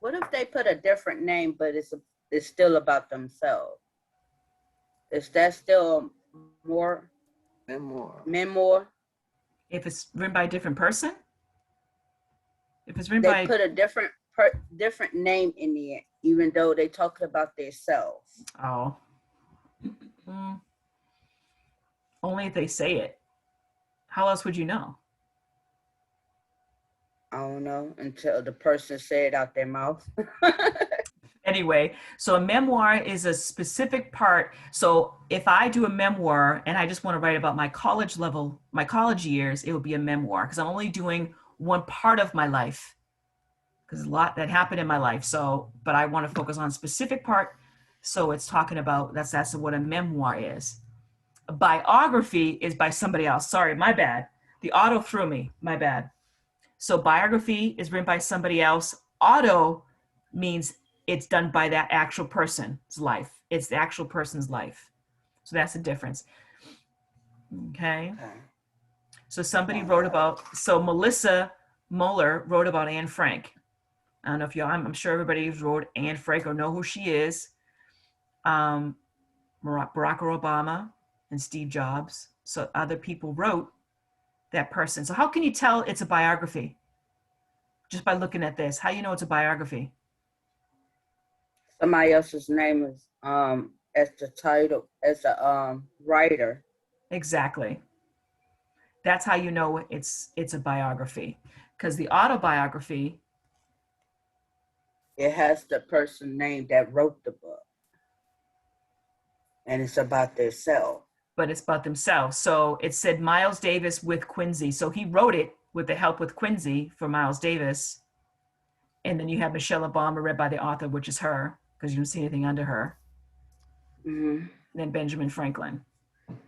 What if they put a different name, but it's still about themselves? Is that still more memoir? If it's written by a different person? If it's written They put a different name in the end, even though they talk about themselves. Oh. Only if they say it. How else would you know? I don't know until the person say it out their mouth. Anyway, so a memoir is a specific part. So if I do a memoir and I just want to write about my college level, my college years, it will be a memoir because I'm only doing one part of my life because a lot that happened in my life. So, but I want to focus on a specific part. So it's talking about that's what a memoir is. A biography is by somebody else. Sorry, my bad. The auto threw me. My bad. So biography is written by somebody else. Auto means it's done by that actual person's life. It's the actual person's life. So that's the difference. Okay. So somebody wrote about, so Melissa Moeller wrote about Anne Frank. I don't know if y'all, I'm sure everybody wrote Anne Frank or know who she is. Barack Obama and Steve Jobs. So other people wrote that person. So how can you tell it's a biography? Just by looking at this, how do you know it's a biography? Somebody else's name is as the title, as the writer. Exactly. That's how you know it's a biography. Because the autobiography, It has the person name that wrote the book. And it's about themselves. but it's about themselves. So it said Miles Davis with Quincy. So he wrote it with the help with Quincy for Miles Davis. And then you have Michelle Obama read by the author, which is her, because you don't see anything under her. Mm-hmm. Then Benjamin Franklin.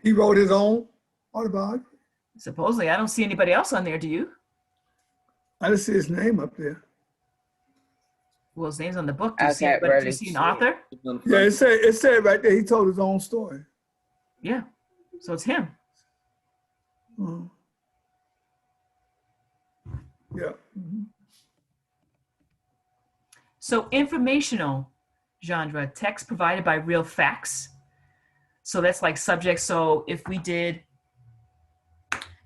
He wrote his own autobiography. Supposedly, I don't see anybody else on there, do you? I didn't see his name up there. Well, his name's on the book. Do you I see, can't but do really you see an see author? Yeah, it said right there he told his own story. Yeah. So it's him. Mhm. Yeah. Mhm. So informational genre, text provided by real facts. So that's like subject. So if we did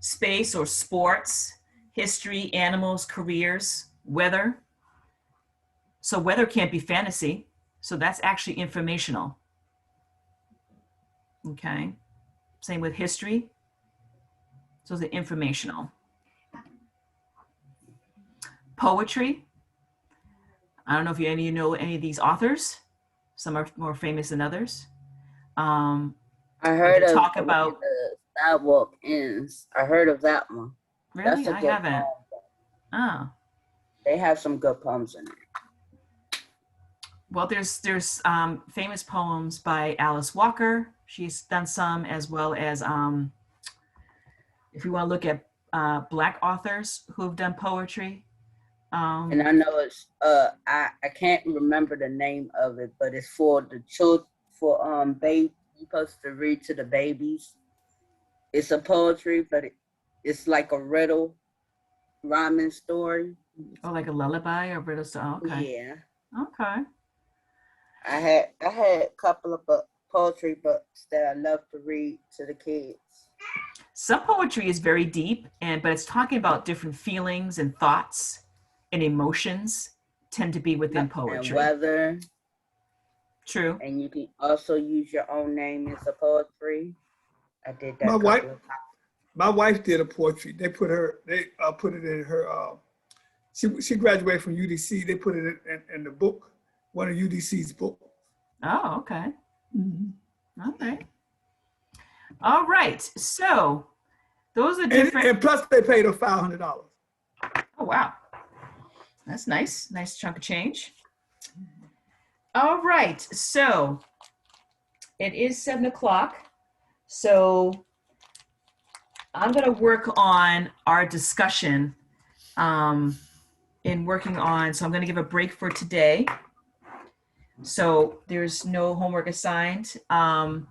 space or sports, history, animals, careers, weather. So weather can't be fantasy. So that's actually informational. Okay. Same with history. So the informational. Poetry. I don't know if any of you know any of these authors. Some are more famous than others. I heard They of talk When about. the Sidewalk Ends. I heard of that one. Really? That's a I good haven't. poem. Oh. They have some good poems in it. Well, there's famous poems by Alice Walker. She's done some, as well as if we want to look at Black authors who have done poetry. And I know it's I can't remember the name of it, but it's for the children, for baby, you're supposed to read to the babies. It's a poetry, but it's like a riddle rhyming story. Oh, like a lullaby or riddle. Oh, okay. Yeah. Okay. I had a couple of poetry books that I love to read to the kids. Some poetry is very deep, but it's talking about different feelings and thoughts and emotions tend to be within poetry. And weather. True. And you can also use your own name as a poetry. I did that. My wife did a poetry. They put it in her. She graduated from UDC. They put it in the book, one of UDC's book. Oh, okay. Mm-hmm. Okay. All right. So those are different. And plus, they paid her $500. Oh, wow. That's nice. Nice chunk of change. All right. So it is 7 o'clock. So I'm going to work on our discussion in working on. So I'm going to give a break for today. So there's no homework assigned. I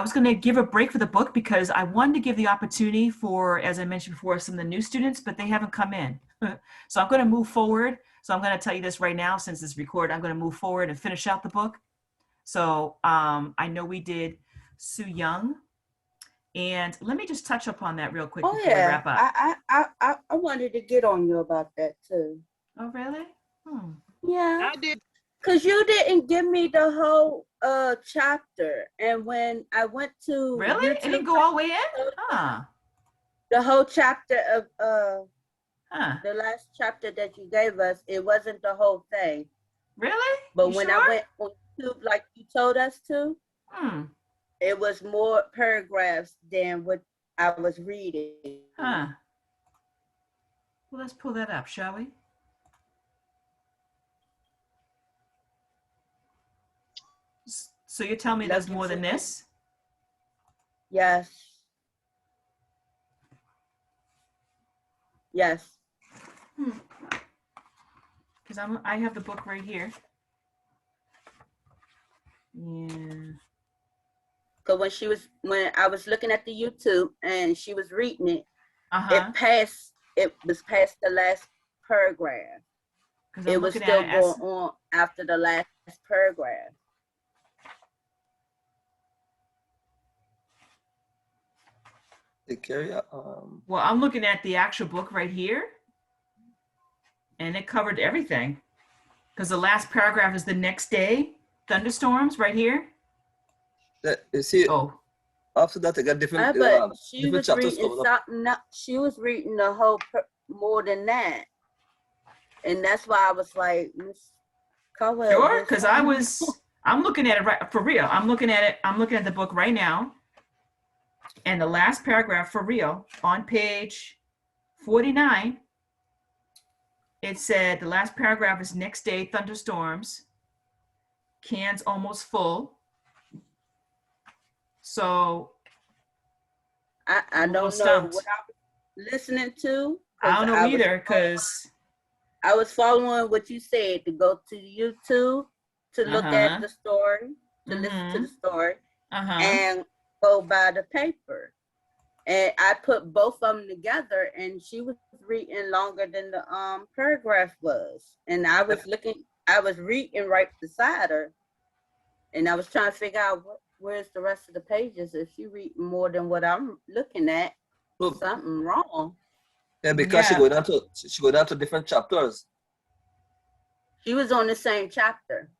was going to give a break for the book because I wanted to give the opportunity for, as I mentioned before, some of the new students, but they haven't come in. So I'm going to move forward. So I'm going to tell you this right now, since it's recorded, I'm going to move forward and finish out the book. So I know we did Sue Young. And let me just touch upon that real quick before we wrap up. I wanted to get on you about that too. Oh, really? Yeah. I did. Cause you didn't give me the whole chapter, and when I went to Really? It didn't YouTube, go all the way in? Huh. the whole chapter of Huh. the last chapter that you gave us, it wasn't the whole thing. Really? But You when sure? I went on YouTube, like you told us to, Hmm. it was more paragraphs than what I was reading. Huh. Well, let's pull that up, shall we? So you're telling me there's Looking more than for- this? Yes. Yes. Because I have the book right here. Yeah. Because when I was looking at the YouTube and she was reading it, Uh-huh. it was past the last paragraph. Because It I'm was looking still at it as, going on after the last paragraph. Take care. well, I'm looking at the actual book right here. And it covered everything. Because the last paragraph is the next day, thunderstorms right here. You see, Oh, after that, I got different, But she different was chapters reading coming up. something. She was reading the whole more than that, and that's why I was like, Miss Caldwell. sure. there's Because something- I'm looking at it right for real. I'm looking at the book right now. And the last paragraph for real on page 49, it said the last paragraph is next day thunderstorms, cans almost full. So I I'm a don't little know stumped. what I was listening to. I don't know was either because I was following what you said to go to YouTube to look Uh-huh. at the story, to listen to Mhm. the story, uh-huh. and go by the paper. And I put both of them together, and she was reading longer than the paragraph was. And I was reading right beside her, and I was trying to figure out where's the rest of the pages. If she reading more than what I'm looking at, So, something wrong. yeah, because Yeah. she go down to different chapters. She was on the same chapter.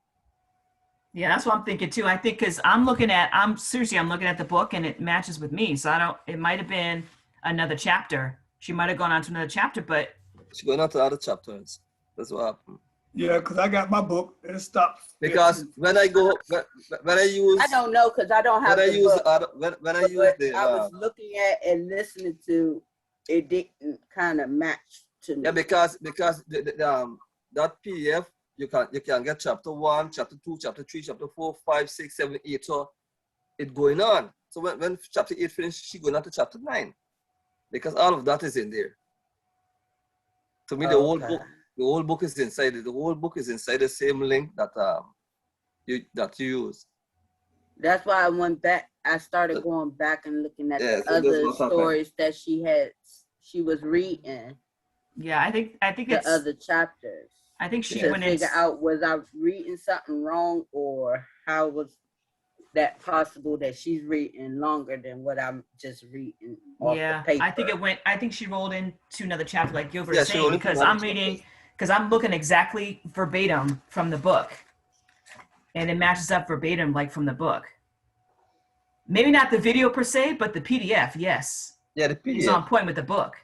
Yeah, that's what I'm thinking too. I think because I'm looking at the book and it matches with me. So it might have been another chapter. She might have gone on to another chapter, but She going on to other chapters. That's what happened. Yeah, because I got my book and it stops. Because when I use I don't know because I don't have when I the use book. when I But use what the I was looking at and listening to, it didn't kind of match to me. yeah, because that PDF you can get chapter 1, chapter 2, chapter 3, chapter 4, 5, 6, 7, 8. So it going on. So when chapter 8 finished, she going on to chapter 9. Because all of that is in there. To me, the whole book is inside it. The whole book is inside the same link that you use. That's why I went back. I started going back and looking at Yeah, the so that's other what's happening. stories that she was reading, yeah, I think the it's other chapters. I think she To went in. figure out, was I reading something wrong, or how was that possible that she's reading longer than what I'm just reading off Yeah, the paper? I think she rolled into another chapter like Gilbert Yeah, is she saying rolled into because another I'm reading because I'm looking exactly verbatim from the book. And it matches up verbatim like from the book. Maybe not the video per se, but the PDF, yes. Yeah, the He's PDF. on point with the book.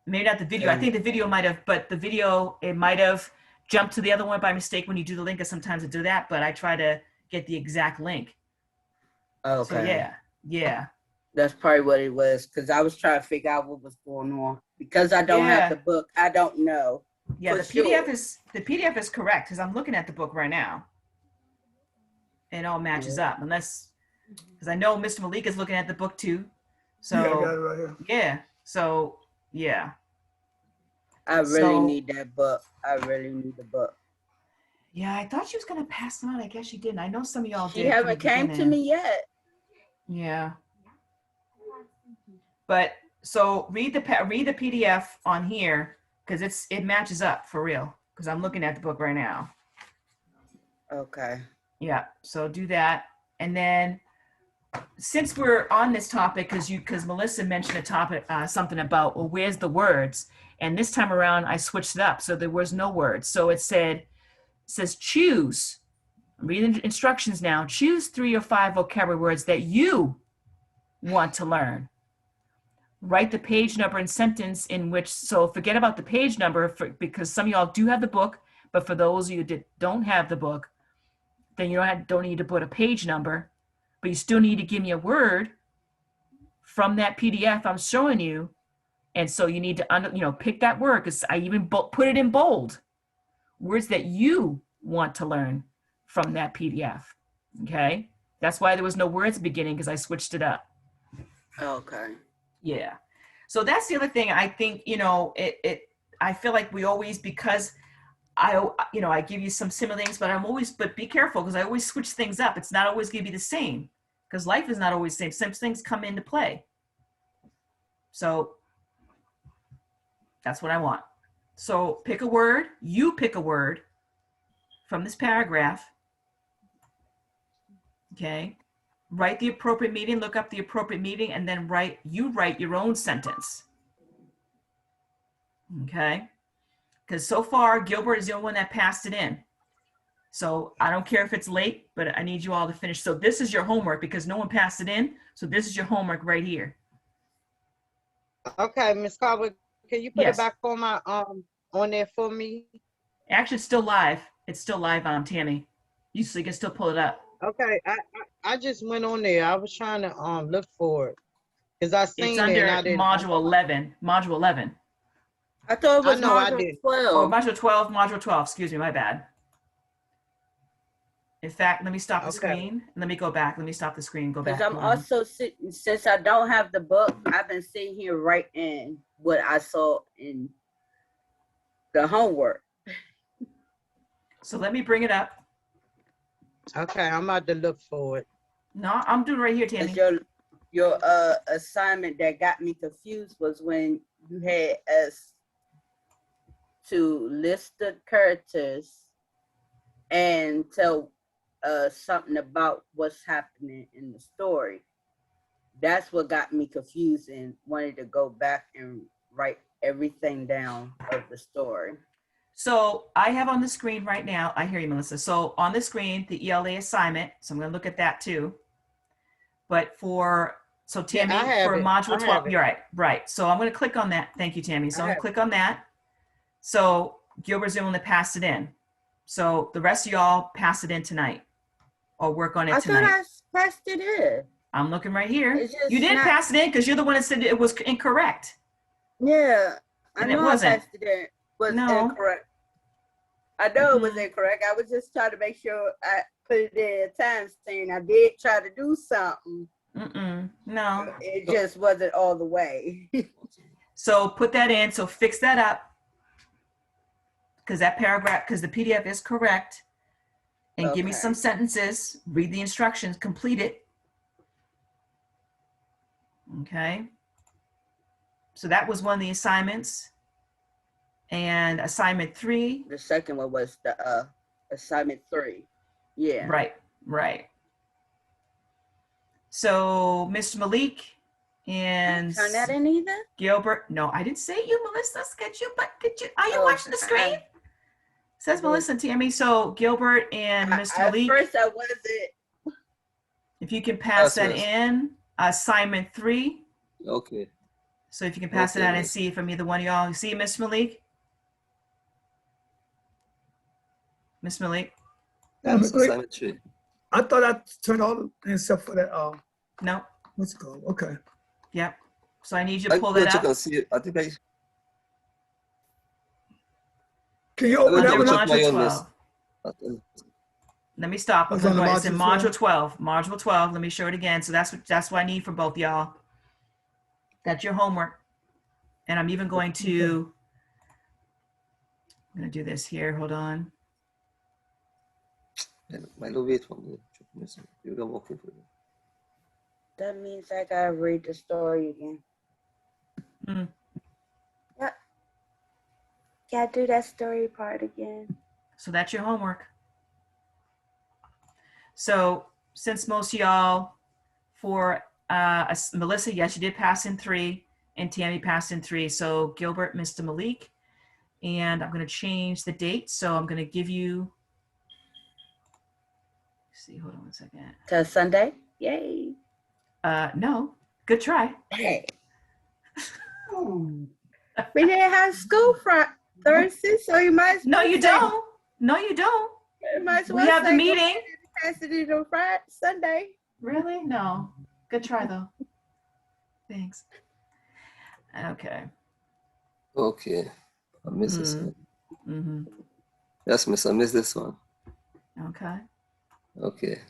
Maybe not the video. I think the video might have, but the video, it might have jumped to the other one by mistake when you do the link, because sometimes it do that, but I try to get the exact link. Okay. So yeah. That's probably what it was, because I was trying to figure out what was going on. Because I don't have the book, I don't know. Yeah, For the sure. PDF is correct, because I'm looking at the book right now. It all matches up, unless, because I know Mr. Malik is looking at the book too. So Yeah, I got it right here. yeah. So yeah. I really So- need that book. I really need the book. Yeah, I thought she was gonna pass them on. I guess she didn't. I know some of y'all She did. from haven't the came to beginning. me yet. Yeah. But so read the PDF on here because it matches up for real. Because I'm looking at the book right now. Okay. Yeah. So do that, and then since we're on this topic, because Melissa mentioned a topic, something about, well, where's the words? And this time around, I switched it up, so there was no words. So it said, says choose. I'm reading the instructions now. Choose 3 or 5 vocabulary words that you want to learn. Write the page number and sentence in which, so forget about the page number because some of y'all do have the book, but for those of you that don't have the book, then you don't need to put a page number, but you still need to give me a word from that PDF I'm showing you. And so you need to, pick that word, because I even put it in bold. Words that you want to learn from that PDF, okay? That's why there was no words at the beginning, because I switched it up. Okay. Yeah. So that's the other thing. I think, I feel like we always, because I give you some similar things, but be careful, because I always switch things up. It's not always going to be the same, because life is not always the same. Some things come into play. So that's what I want. So pick a word, you pick a word from this paragraph. Okay. Write the appropriate meaning, look up the appropriate meaning, and then write your own sentence. Okay. Because so far, Gilbert is the only one that passed it in. So I don't care if it's late, but I need you all to finish. So this is your homework, because no one passed it in. So this is your homework right here. Okay, Ms. Carver, can you put Yes. it back on my on there for me? Actually, it's still live. It's still live, Tammy. You can still pull it up. Okay, I just went on there. I was trying to look for it because I It's seen under it and I didn't. module 11. Module 11. I thought it was I know I module did. Oh, 12. module 12. Module 12. Excuse me, my bad. In fact, let me stop the Okay. screen. Let me go back. Let me stop the screen. Go back. Because I'm Hold on. also sitting, since I don't have the book, I've been sitting here writing what I saw in the homework. So let me bring it up. Okay, I'm about to look for it. No, I'm doing right here, Tammy. Because your assignment that got me confused was when you had us to list the characters and tell something about what's happening in the story. That's what got me confused and wanted to go back and write everything down of the story. So I have on the screen right now, I hear you, Melissa. So on the screen, the ELA assignment. So I'm going to look at that too. But so Tammy, I have for it. module I 12, have it. you're right. Right. So I'm going to click on that. Thank you, Tammy. So I'm going to have click on that. So Gilbert's the one that passed it in. So the rest of y'all pass it in tonight or work on it I tonight. thought I passed it in. I'm looking right here. It's just You did not- pass it in because you're the one that said it was incorrect. Yeah, I And it know wasn't. I passed it in. Was No. incorrect. I know it was Mhm. incorrect. I was just trying to make sure I put it in a time saying I did try to do something. No. It just wasn't all the way. So put that in. So fix that up. Because that paragraph, because the PDF is correct. And give me Okay. some sentences, read the instructions, complete it. Okay. So that was one of the assignments. And assignment 3, The second one was the assignment 3. Yeah. right. So Mr. Malik and Turn that in either? Gilbert. No, I didn't say you, Melissa. Are you Oh, watching the screen? Says Melissa and Tammy. So Gilbert and Mr. At Malik, first I wasn't. if you can pass Yes, that miss. in. Assignment 3. Okay. So if you can pass it Okay, out and miss. see from either one of y'all. You see Miss Malik? Miss Malik? Yes, assignment 3. I thought I turned all the things except for that, No. what's it called? Okay. Yep. So I need you to I pull go that check up. and see. I think I Can you I will open that Under double one up? check my module own, miss. 12. Let me stop. It's on the It's in module module 12. Module 12. Let me show it again. So that's what I need from both y'all. That's your homework. And I'm even going to, I'm going to do this here. Hold on. My little wait for me. You're working for you. That means I gotta read the story again. Mm. Yep. Gotta do that story part again. So that's your homework. So since most of y'all, for Melissa, yes, you did pass in 3, and Tammy passed in 3. So Gilbert, Mr. Malik, and I'm going to change the date. So I'm going to give you see, hold on one second. Till Sunday? Yay. No, good try. Hey. We didn't have school Thursday, so you might as No, well you say- don't. No, you don't. You might as We well have the say go meeting. ahead and pass it in on Friday, Sunday. Really? No. Good try though. Thanks. Okay. Okay. I missed this one. Mm-hmm. Yes, miss, I missed this one. Okay. Okay.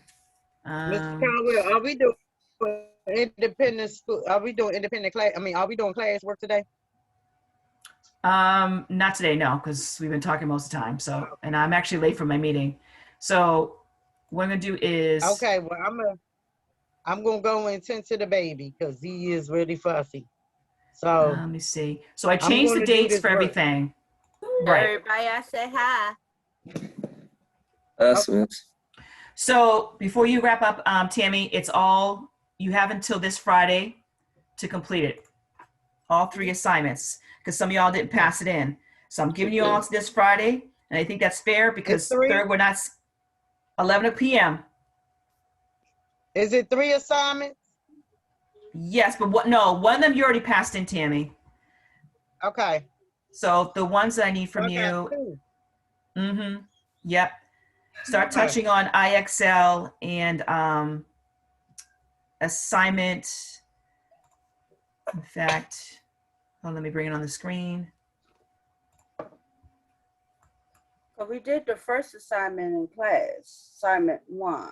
Mr. Conwell, are we doing independent school? Are we doing independent class? I mean, are we doing class work today? Not today, no, because we've been talking most of the time. So, and I'm actually late for my meeting. So what I'm gonna do is Okay, well, I'm gonna go and tend to the baby because he is really fussy. So let me see. So I changed the gonna do dates this for work. everything. Right. Everybody, I say hi. Yes, miss. So before you wrap up, Tammy, it's all you have until this Friday to complete it. All 3 assignments, because some of y'all didn't pass it in. So I'm giving you all to this Friday, and I think that's fair because It's 3? third we're not 11 p.m. Is it 3 assignments? Yes, but what? No, one of them you already passed in, Tammy. Okay. So the ones that I need from I got you. 2. Mm-hmm. Yep. Start Okay. touching on IXL and assignment. In fact, let me bring it on the screen. So we did the first assignment in class, assignment 1.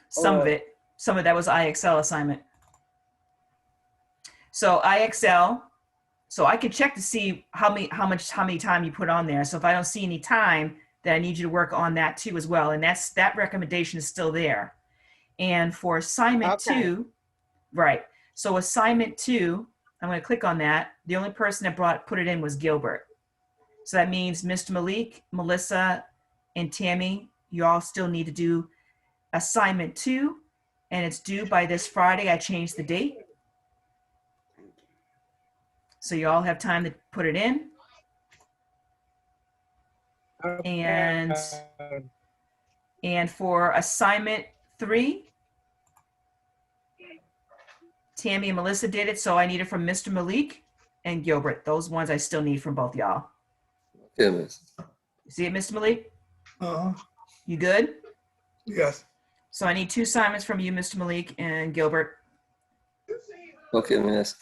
Some of Oh. it. Some of that was IXL assignment. So IXL. So I can check to see how many time you put on there. So if I don't see any time, then I need you to work on that too as well. And that recommendation is still there. And for assignment Okay. 2, right. So assignment 2, I'm going to click on that. The only person that put it in was Gilbert. So that means Mr. Malik, Melissa, and Tammy, you all still need to do assignment 2, and it's due by this Friday. I changed the date. So you all have time to put it in. And for assignment 3, Tammy and Melissa did it, so I need it from Mr. Malik and Gilbert. Those ones I still need from both y'all. Okay, miss. You see it, Mr. Malik? Uh-huh. You good? Yes. So I need 2 assignments from you, Mr. Malik and Gilbert. Okay, miss.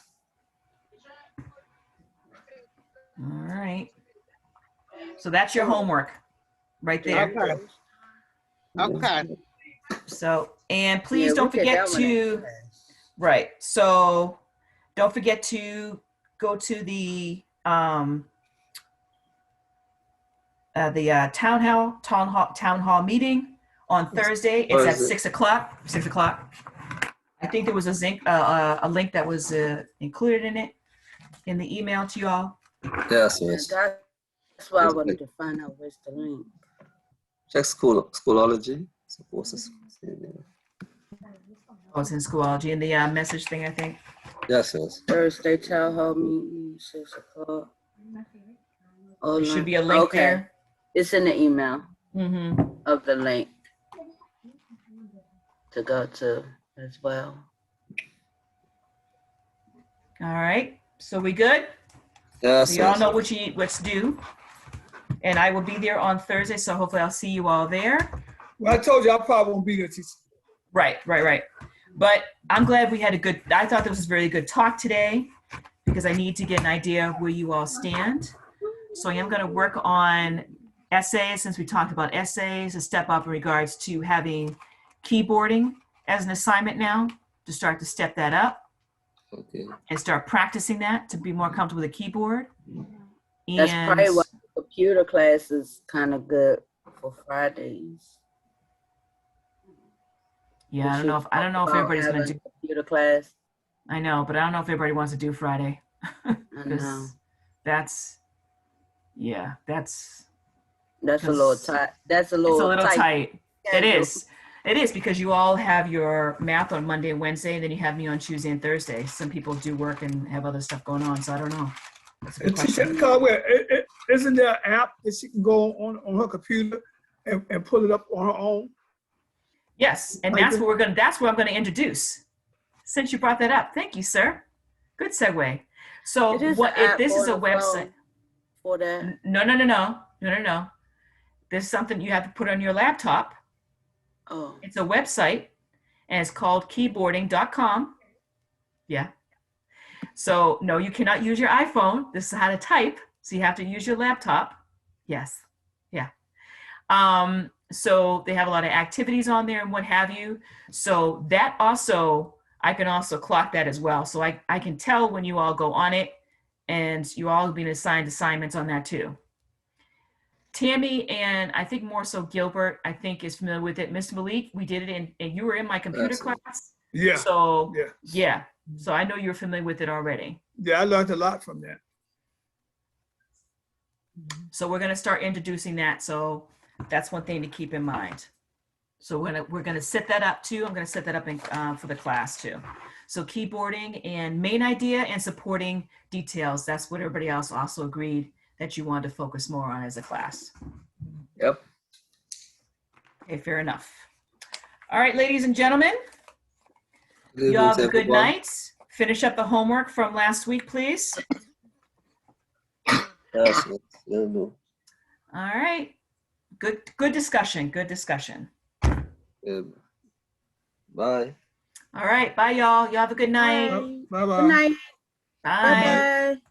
All right. So that's your homework right there. Okay. Okay. So, and please Yeah, don't we did forget that one in to, class. right. So don't forget to go to the town hall meeting on Thursday. It's at Thursday. 6 o'clock. 6 o'clock. I think there was a link that was included in the email to you all. Yes, And miss. that's why I wanted to find out where's the link. Check schoolology. Supposed to see there. Oh, it's in Schoology in the message thing, I think. Yes, yes. Thursday town hall meeting, 6 o'clock. Oh, There no. should be a link Okay. there. It's in the email Mm-hmm. of the link to go to as well. All right. So we good? Yes, So y'all yes. know what's due. And I will be there on Thursday, so hopefully I'll see you all there. Well, I told you I probably won't be there, teacher. Right. But I'm glad we had I thought this was a very good talk today because I need to get an idea of where you all stand. So I am going to work on essays, since we talked about essays, a step up in regards to having keyboarding as an assignment now, to start to step that up Okay. and start practicing that to be more comfortable with a keyboard. That's probably And why computer class is kind of good for Fridays. yeah, I don't know if everybody's going to do, computer class. I know, but I don't know if everybody wants to do Friday. I know. Because that's a That's a little tight. That's a little. it's a little tight. It schedule. is. It is, because you all have your math on Monday and Wednesday, and then you have me on Tuesday and Thursday. Some people do work and have other stuff going on, so I don't know. That's a good Teacher question. Conwell, isn't there an app that she can go on her computer and pull it up on her own? Yes, and that's what I'm gonna introduce. Since you brought that up, thank you, sir. Good segue. So It is what an if app this is on a the phone website? for that. No. There's something you have to put on your laptop. Oh, It's a website, and it's called keyboarding.com. Yeah. So no, you cannot use your iPhone. This is how to type. So you have to use your laptop. Yes. Yeah. So they have a lot of activities on there and what have you. So that also, I can also clock that as well. So I can tell when you all go on it, and you all have been assigned assignments on that too. Tammy and I think more so Gilbert, I think is familiar with it. Mr. Malik, we did it and you were in my computer That's it. class. Yeah, So yeah. yeah. So I know you're familiar with it already. Yeah, I learned a lot from that. So we're gonna start introducing that. So that's one thing to keep in mind. So we're gonna set that up too. I'm gonna set that up in, for the class too. So keyboarding and main idea and supporting details. That's what everybody else also agreed that you wanted to focus more on as a class. Yep. Okay, fair enough. All right, ladies and gentlemen, Good y'all evening, have a good everyone. night. Finish up the homework from last week, please. Yes, will do. All right. Good discussion. Good discussion. Good. Bye. All right. Bye, y'all. Y'all have a good night. bye. Bye-bye. Good night. Bye. Bye-bye.